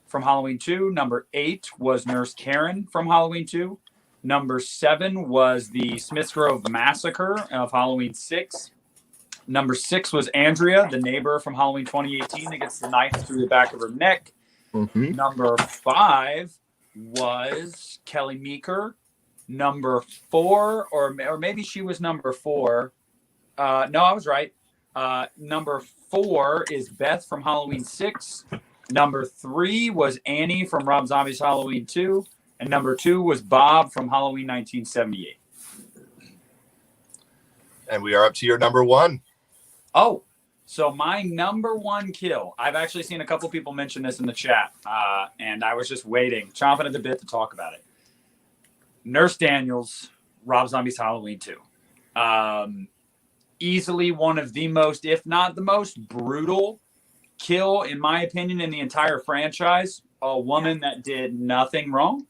from Halloween 2. Number 8 was Nurse Karen from Halloween 2. Number 7 was the Smiths Grove Massacre of Halloween 6. Number 6 was Andrea, the neighbor from Halloween 2018 that gets the knife through the back of her neck. Mm-hmm. Number 5 was Kelly Meeker. Number 4, or maybe she was number 4. No, I was right. Number 4 is Beth from Halloween 6. Number 3 was Annie from Rob Zombie's Halloween 2. And number 2 was Bob from Halloween 1978. And we are up to your number one. Oh, so my number one kill. I've actually seen a couple people mention this in the chat, and I was just waiting, chomping at the bit to talk about it. Nurse Daniels, Rob Zombie's Halloween 2. Easily one of the most, if not the most brutal kill, in my opinion, in the entire franchise. A woman that did nothing wrong,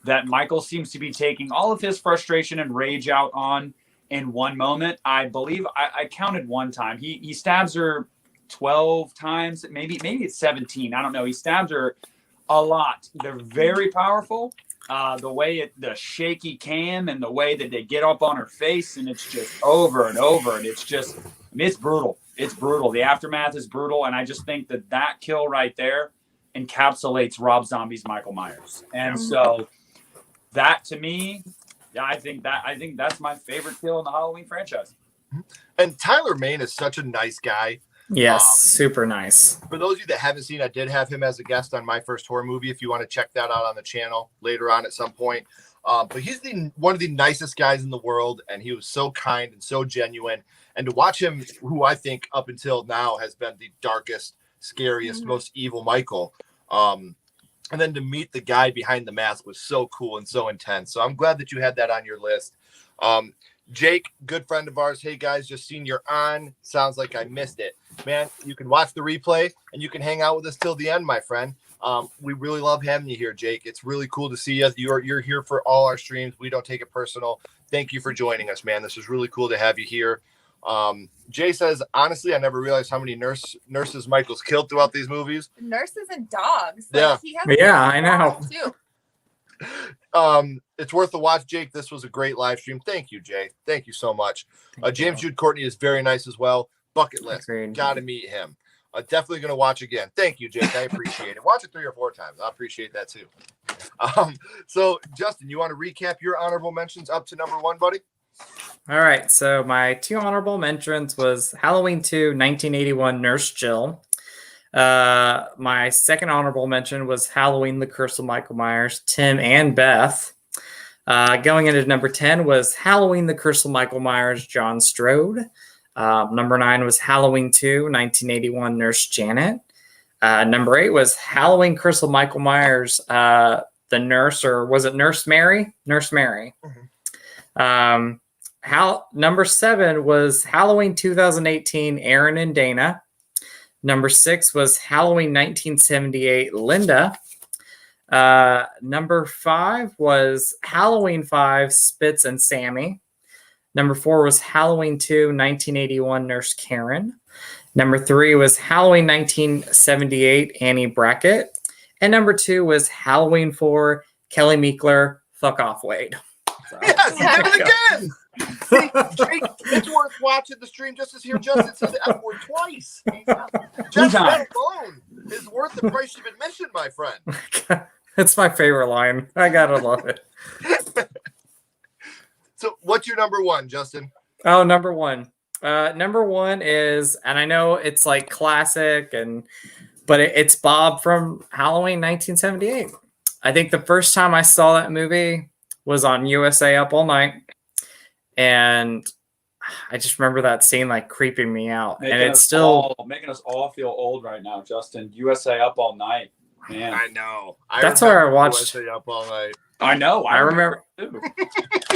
that Michael seems to be taking all of his frustration and rage out on in one moment. I believe I counted one time. He stabs her 12 times, maybe it's 17. I don't know. He stabs her a lot. They're very powerful. The shaky cam and the way that they get up on her face, and it's just over and over. And it's just, it's brutal. It's brutal. The aftermath is brutal. And I just think that kill right there encapsulates Rob Zombie's Michael Myers. And so that, to me, I think that's my favorite kill in the Halloween franchise. And Tyler Mane is such a nice guy. Yes, super nice. For those of you that haven't seen, I did have him as a guest on My First Horror Movie. If you want to check that out on the channel later on at some point. But he's one of the nicest guys in the world, and he was so kind and so genuine. And to watch him, who I think up until now has been the darkest, scariest, most evil Michael. And then to meet the guy behind the mask was so cool and so intense. So I'm glad that you had that on your list. Jake, good friend of ours. Hey guys, just seen you're on. Sounds like I missed it. Man, you can watch the replay and you can hang out with us till the end, my friend. We really love having you here, Jake. It's really cool to see you. You're here for all our streams. We don't take it personal. Thank you for joining us, man. This is really cool to have you here. Jay says, honestly, I never realized how many nurses Michael's killed throughout these movies. Nurses and dogs. He has I know. Too. It's worth the watch, Jake. This was a great live stream. Thank you, Jay. Thank you so much. James Jude Courtney is very nice as well. Bucket list. Got to meet him. Definitely going to watch again. Thank you, Jake. I appreciate it. Watch it 3 or 4 times. I appreciate that too. So Justin, you want to recap your honorable mentions up to number 1, buddy? All right. So my 2 honorable mentions was Halloween 2, 1981, Nurse Jill. My second honorable mention was Halloween, The Curse of Michael Myers, Tim and Beth. Going into number 10 was Halloween, The Curse of Michael Myers, John Strode. Number 9 was Halloween 2, 1981, Nurse Janet. Number 8 was Halloween, Curse of Michael Myers, the nurse, or was it Nurse Mary? Nurse Mary. Number 7 was Halloween 2018, Aaron and Dana. Number 6 was Halloween 1978, Linda. Number 5 was Halloween 5, Spitz and Sammy. Number 4 was Halloween 2, 1981, Nurse Karen. Number 3 was Halloween 1978, Annie Brackett. And number 2 was Halloween 4, Kelly Meekler, Fuck Off Wade. So, Yes, he did it again. See, Jake, it's worth watching the stream just to hear Justin say the F word twice. Just that alone is worth the price of admission, my friend. It's my favorite line. I gotta love it. So, what's your number 1, Justin? Oh, number 1. Number 1 is, and I know it's like classic, but it's Bob from Halloween 1978. I think the first time I saw that movie was on USA Up All Night. And I just remember that scene like creeping me out. And it's still making us all feel old right now, Justin. USA Up All Night. Man. I know. That's where I watched USA Up All Night. I know. I remember.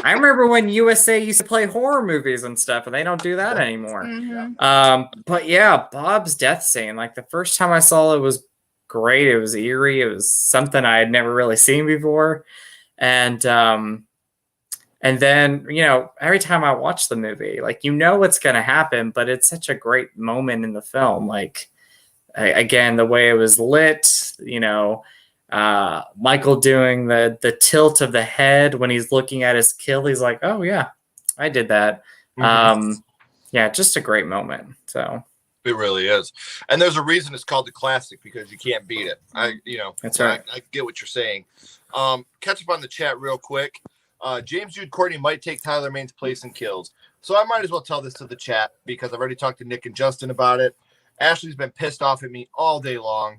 I remember when USA used to play horror movies and stuff, and they don't do that anymore. Mm-hmm. But yeah, Bob's death scene. Like the first time I saw it was great. It was eerie. It was something I had never really seen before, and then every time I watch the movie, like what's gonna happen, but it's such a great moment in the film. Like again, the way it was lit. Michael doing the tilt of the head when he's looking at his kill. He's like, oh yeah, I did that. Yeah, just a great moment. So it really is. And there's a reason it's called the classic, because you can't beat it. That's right. I get what you're saying. Catch up on the chat real quick. James Jude Courtney might take Tyler Maine's place in kills. So I might as well tell this to the chat because I've already talked to Nick and Justin about it. Ashley's been pissed off at me all day long.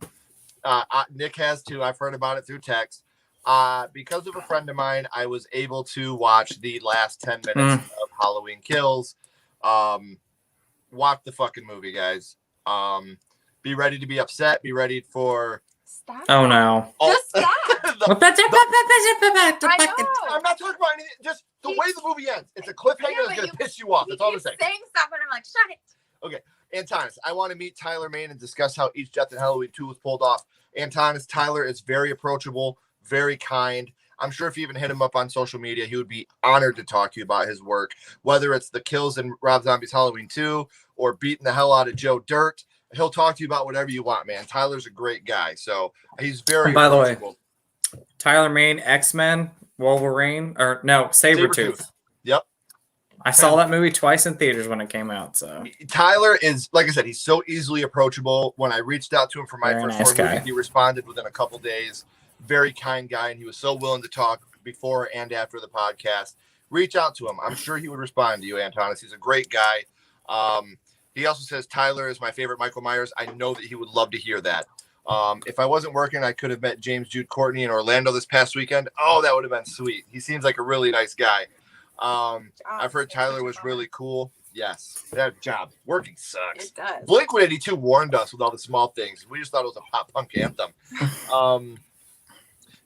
Nick has too. I've heard about it through text. Because of a friend of mine, I was able to watch the last 10 minutes of Halloween Kills. Watch the fucking movie, guys. Be ready to be upset. Be ready for... Stop. Oh, no. Just stop. I'm not talking about anything. Just the way the movie ends. It's a cliffhanger that's going to piss you off. That's all I'm saying. Saying stuff and I'm like, shut it. Okay. Antonis, I want to meet Tyler Maine and discuss how each Death in Halloween 2 was pulled off. Antonis, Tyler is very approachable, very kind. I'm sure if you even hit him up on social media, he would be honored to talk to you about his work, whether it's the kills in Rob Zombie's Halloween 2 or beating the hell out of Joe Dirt. He'll talk to you about whatever you want, man. Tyler's a great guy, so he's very By the way, approachable. Tyler Maine, X-Men, Wolverine, or no, Sabretooth. Yep. I saw that movie twice in theaters when it came out. So Tyler is, like I said, he's so easily approachable. When I reached out to him for my first horror movie, he responded within a couple days. Very kind guy, and he was so willing to talk before and after the podcast. Reach out to him. I'm sure he would respond to you, Antonis. He's a great guy. He also says Tyler is my favorite Michael Myers. I know that he would love to hear that. If I wasn't working, I could have met James Jude Courtney in Orlando this past weekend. Oh, that would have been sweet. He seems like a really nice guy. I've heard Tyler was really cool. Yes, that job working sucks. It does. Blink-182 warned us with all the small things. We just thought it was a pop punk anthem.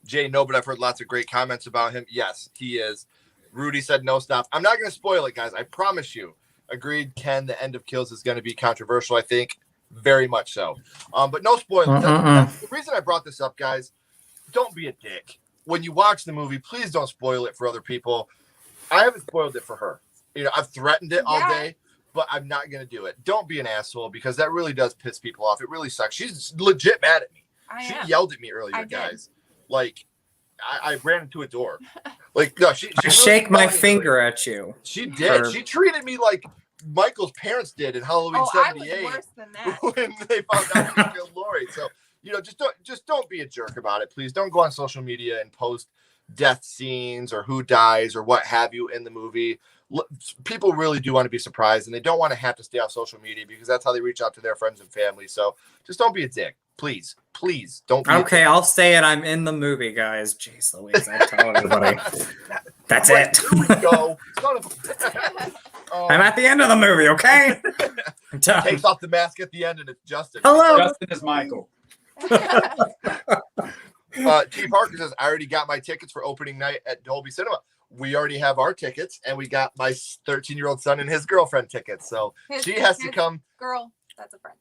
Jay, no, but I've heard lots of great comments about him. Yes, he is. Rudy said no stop. I'm not going to spoil it, guys. I promise you. Agreed, Ken. The end of Kills is going to be controversial, I think. Very much so. But no spoilers. The reason I brought this up, guys, don't be a dick. When you watch the movie, please don't spoil it for other people. I haven't spoiled it for her. I've threatened it all day, but I'm not going to do it. Don't be an asshole, because that really does piss people off. It really sucks. She's legit mad at me. She yelled at me earlier, guys. Like, I ran into a door. Like, no, she really shake my finger at you. She did. She treated me like Michael's parents did in Halloween 78. I was worse than that. When they found out he killed Lori. So, just don't be a jerk about it, please. Don't go on social media and post death scenes or who dies or what have you in the movie. People really do want to be surprised, and they don't want to have to stay off social media because that's how they reach out to their friends and family. So just don't be a dick. Please don't be okay, I'll say it. I'm in the movie, guys. Jeez Louise, I told everybody. That's it. Here we go. I'm at the end of the movie, okay? Takes off the mask at the end, and it's Justin. Hello. Justin is Michael. T. Parker says, I already got my tickets for opening night at Dolby Cinema. We already have our tickets, and we got my 13-year-old son and his girlfriend tickets. So she has to come. Girl, that's a friend.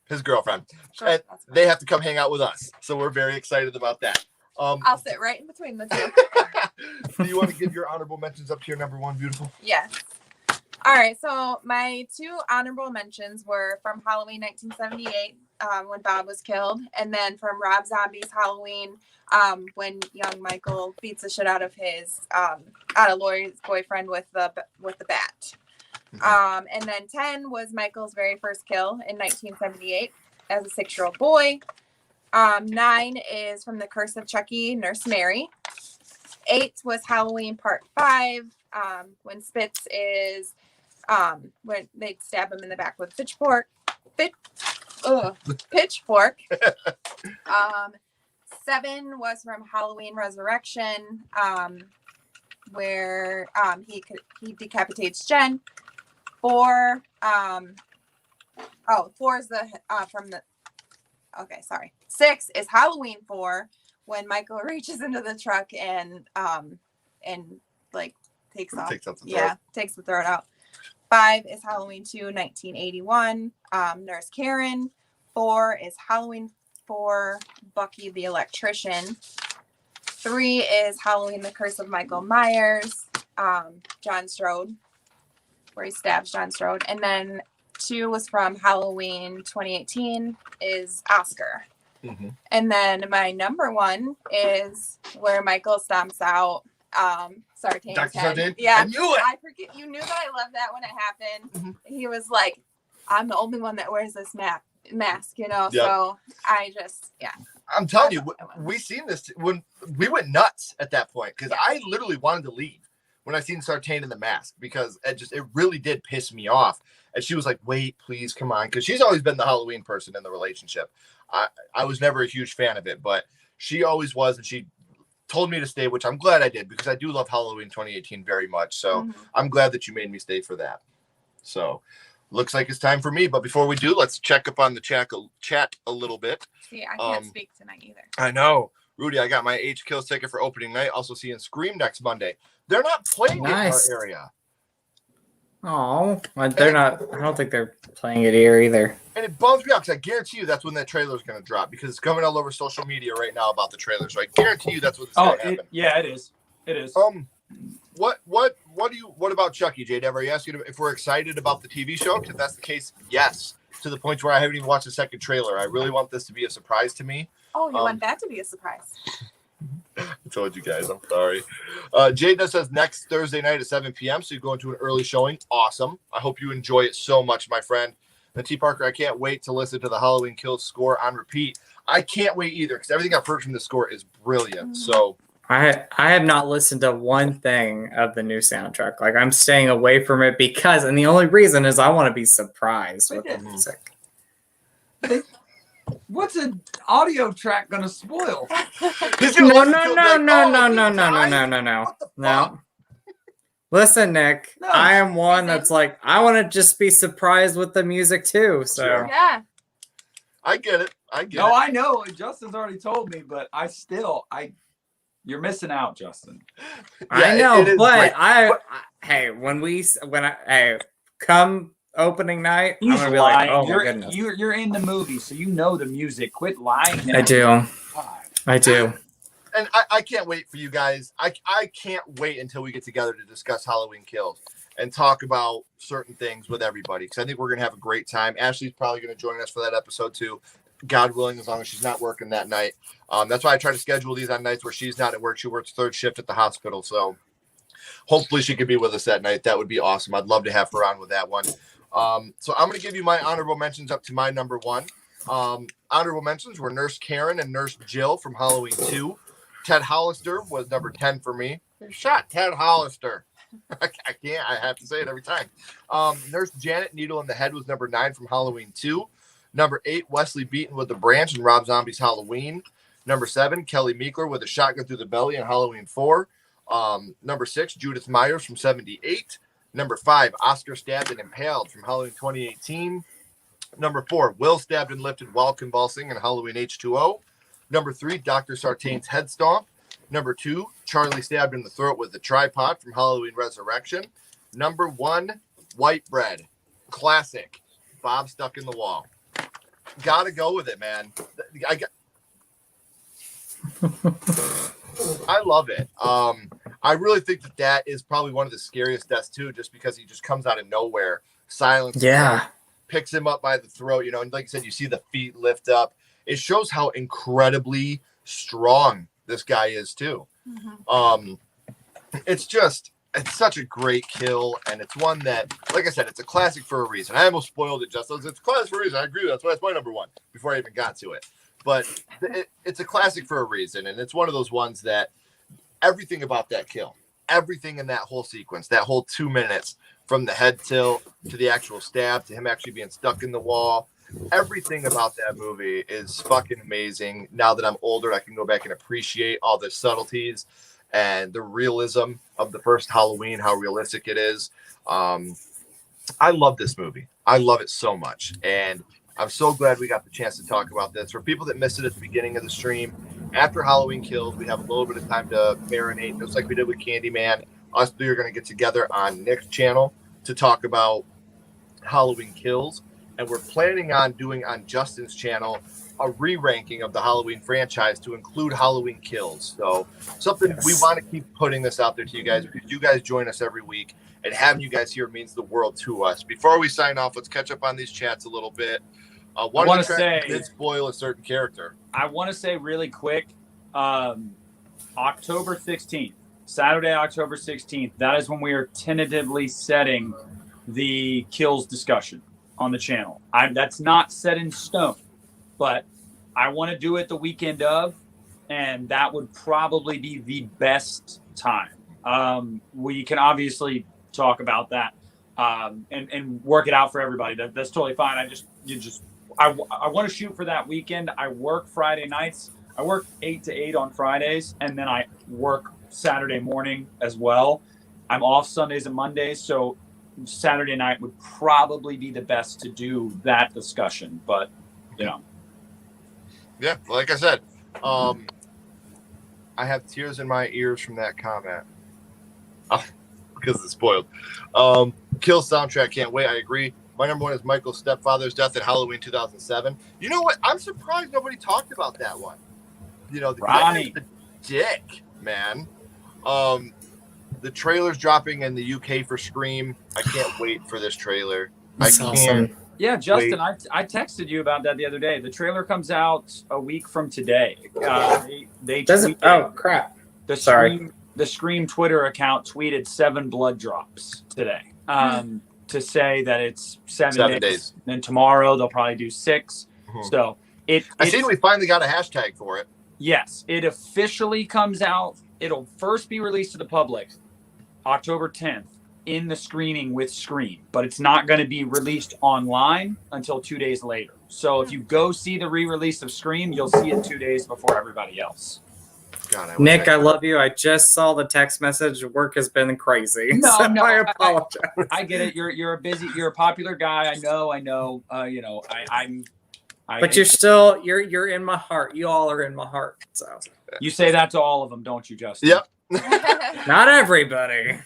His girlfriend. Sure, and they have to come hang out with us. So we're very excited about that. I'll sit right in between the two. Do you want to give your honorable mentions up to your number one, beautiful? Yes. All right, so my 2 honorable mentions were from Halloween 1978, when Bob was killed, and then from Rob Zombie's Halloween, when young Michael beats the shit out of Lori's boyfriend with the bat. And then 10 was Michael's very first kill in 1978 as a 6-year-old boy. 9 is from The Curse of Chucky, Nurse Mary. 8 was Halloween Part 5, when Spitz is when they stab him in the back with a pitchfork. 7 was from Halloween Resurrection, where he decapitates Jen. 4 is from the 6 is Halloween 4, when Michael reaches into the truck and like takes off. Takes the throat out. 5 is Halloween 2, 1981, Nurse Karen. 4 is Halloween 4, Bucky the Electrician. 3 is Halloween The Curse of Michael Myers, John Strode, where he stabs John Strode. And then 2 was from Halloween 2018, is Oscar. Mm-hmm. And then my number 1 is where Michael stomps out Sartain's Dr. head. Sartain? Yeah, I knew it. I forget. You knew that I loved that when it happened. Mm-hmm. He was like, "I'm the only one that wears this mask," you know. Yep. So I just, I'm telling you, we seen this when we went nuts at that point, because I literally wanted to leave when I seen Sartain in the mask, because it really did piss me off. And she was like, "Wait, please, come on," because she's always been the Halloween person in the relationship. I was never a huge fan of it, but she always was, and she told me to stay, which I'm glad I did, because I do love Halloween 2018 very much. So I'm glad that you made me stay for that. So looks like it's time for me. But before we do, let's check up on the chat a little bit. See, I can't speak tonight either. I know. Rudy, I got my H Kills ticket for opening night. Also seeing Scream next Monday. They're not playing it in our area. Oh, they're not. I don't think they're playing it here either. And it bums me out, because I guarantee you that's when that trailer is going to drop, because it's coming all over social media right now about the trailer. So I guarantee you that's what's going to happen. It is. It is. What about Chucky, J-Dev? Are you asking if we're excited about the TV show? If that's the case, yes. To the point where I haven't even watched the second trailer. I really want this to be a surprise to me. Oh, you want that to be a surprise? I told you guys. I'm sorry. Jade says next Thursday night at 7 p.m. So you go into an early showing. Awesome. I hope you enjoy it so much, my friend. And T. Parker, I can't wait to listen to the Halloween Kills score on repeat. I can't wait either, because everything I've heard from the score is brilliant. So I have not listened to one thing of the new soundtrack. Like, I'm staying away from it because, and the only reason is I want to be surprised with the music. What's an audio track gonna spoil? No. Listen, Nick, No. I am one that's like, I want to just be surprised with the music too. So Sure. Yeah. I get it. I know. Justin's already told me, but you're missing out, Justin. I know, but when I come opening night, I'm gonna be like, oh my goodness. You're in the movie, so you know the music. Quit lying. I do. And I can't wait for you guys. I can't wait until we get together to discuss Halloween Kills and talk about certain things with everybody, because I think we're going to have a great time. Ashley's probably going to join us for that episode too, God willing, as long as she's not working that night. That's why I try to schedule these on nights where she's not at work. She works third shift at the hospital. So hopefully she could be with us that night. That would be awesome. I'd love to have her on with that one. So I'm going to give you my honorable mentions up to my number 1. Honorable mentions were Nurse Karen and Nurse Jill from Halloween 2. Ted Hollister was number 10 for me. Shot Ted Hollister. I can't. I have to say it every time. Nurse Janet, Needle in the Head, was number 9 from Halloween 2. Number 8, Wesley Beaton with the Branch and Rob Zombie's Halloween. Number 7, Kelly Meekler with a shotgun through the belly in Halloween 4. Number 6, Judith Myers from 78. Number 5, Oscar Stabbed and Impaled from Halloween 2018. Number 4, Will Stabbed and Lifted while convulsing in Halloween H2O. Number 3, Dr. Sartain's Head Stomp. Number 2, Charlie Stabbed in the Throat with the Tripod from Halloween Resurrection. Number 1, White Bread. Classic. Bob Stuck in the Wall. Gotta go with it, man. I love it. I really think that is probably one of the scariest deaths too, just because he just comes out of nowhere, silence. Yeah. Picks him up by the throat, and like I said, you see the feet lift up. It shows how incredibly strong this guy is too. Mm-hmm. It's such a great kill, and it's one that, like I said, it's a classic for a reason. I almost spoiled it, just it's a classic for a reason. I agree with that. That's why it's my number one before I even got to it. But it's a classic for a reason, and it's one of those ones that everything about that kill, everything in that whole sequence, that whole 2 minutes, from the head tilt to the actual stab to him actually being stuck in the wall, everything about that movie is fucking amazing. Now that I'm older, I can go back and appreciate all the subtleties and the realism of the first Halloween, how realistic it is. I love this movie. I love it so much. And I'm so glad we got the chance to talk about this. For people that missed it at the beginning of the stream, after Halloween Kills, we have a little bit of time to marinate, just like we did with Candyman. Us three are going to get together on Nick's channel to talk about Halloween Kills. And we're planning on doing on Justin's channel a re-ranking of the Halloween franchise to include Halloween Kills. So something we want to keep putting this out there to you guys, because you guys join us every week, and having you guys here means the world to us. Before we sign off, let's catch up on these chats a little bit. One of the tracks did spoil a certain character. I want to say really quick, October 16th, Saturday, October 16th, that is when we are tentatively setting the Kills discussion on the channel. That's not set in stone, but I want to do it the weekend of, and that would probably be the best time. We can obviously talk about that and work it out for everybody. That's totally fine. I want to shoot for that weekend. I work Friday nights. I work 8 to 8 on Fridays, and then I work Saturday morning as well. I'm off Sundays and Mondays, so Saturday night would probably be the best to do that discussion. But, Yeah, like I said, I have tears in my ears from that comment. Because it's spoiled. Kill soundtrack, can't wait. I agree. My number one is Michael's stepfather's death at Halloween 2007. You know what? I'm surprised nobody talked about that one. Ronnie, the dick, man. The trailer's dropping in the UK for Scream. I can't wait for this trailer. That's awesome. Yeah, Justin, I texted you about that the other day. The trailer comes out a week from today. They doesn't. Oh crap! The Scream Twitter account tweeted 7 blood drops today. To say that it's 7 days. Then tomorrow they'll probably do 6. Mm-hmm. So I seen we finally got a hashtag for it. Yes, it officially comes out. It'll first be released to the public October 10th in the screening with Scream, but it's not going to be released online until 2 days later. So if you go see the re-release of Scream, you'll see it 2 days before everybody else. God, Nick, I love you. I just saw the text message. Work has been crazy. No, I apologize. I get it. You're a popular guy. I know. But you're in my heart. You all are in my heart. So you say that to all of them, don't you, Justin? Yep. Not everybody.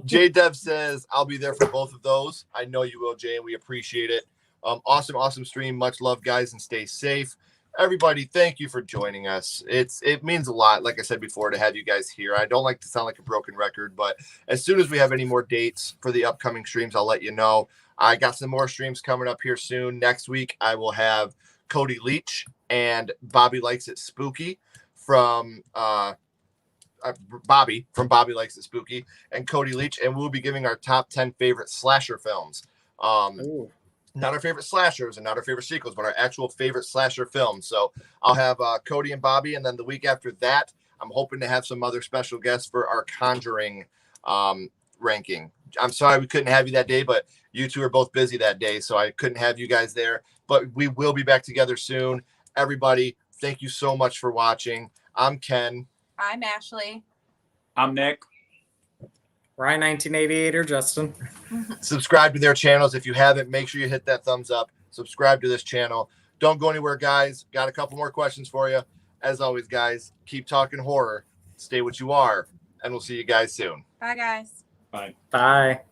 J Dev says I'll be there for both of those. I know you will, Jay, and we appreciate it. Awesome stream. Much love, guys, and stay safe. Everybody, thank you for joining us. It means a lot, like I said before, to have you guys here. I don't like to sound like a broken record, but as soon as we have any more dates for the upcoming streams, I'll let you know. I got some more streams coming up here soon. Next week, I will have Cody Leach and Bobby Likes It Spooky from Bobby from Bobby Likes It Spooky and Cody Leach, and we'll be giving our top 10 favorite slasher films. Not our favorite slashers and not our favorite sequels, but our actual favorite slasher films. So I'll have Cody and Bobby, and then the week after that, I'm hoping to have some other special guests for our Conjuring ranking. I'm sorry we couldn't have you that day, but you two are both busy that day, so I couldn't have you guys there. But we will be back together soon. Everybody, thank you so much for watching. I'm Ken. I'm Ashley. I'm Nick. Rhine1988 or Justin. Subscribe to their channels. If you haven't, make sure you hit that thumbs up. Subscribe to this channel. Don't go anywhere, guys. Got a couple more questions for you. As always, guys, keep talking horror. Stay what you are. And we'll see you guys soon. Bye, guys. Bye. Bye.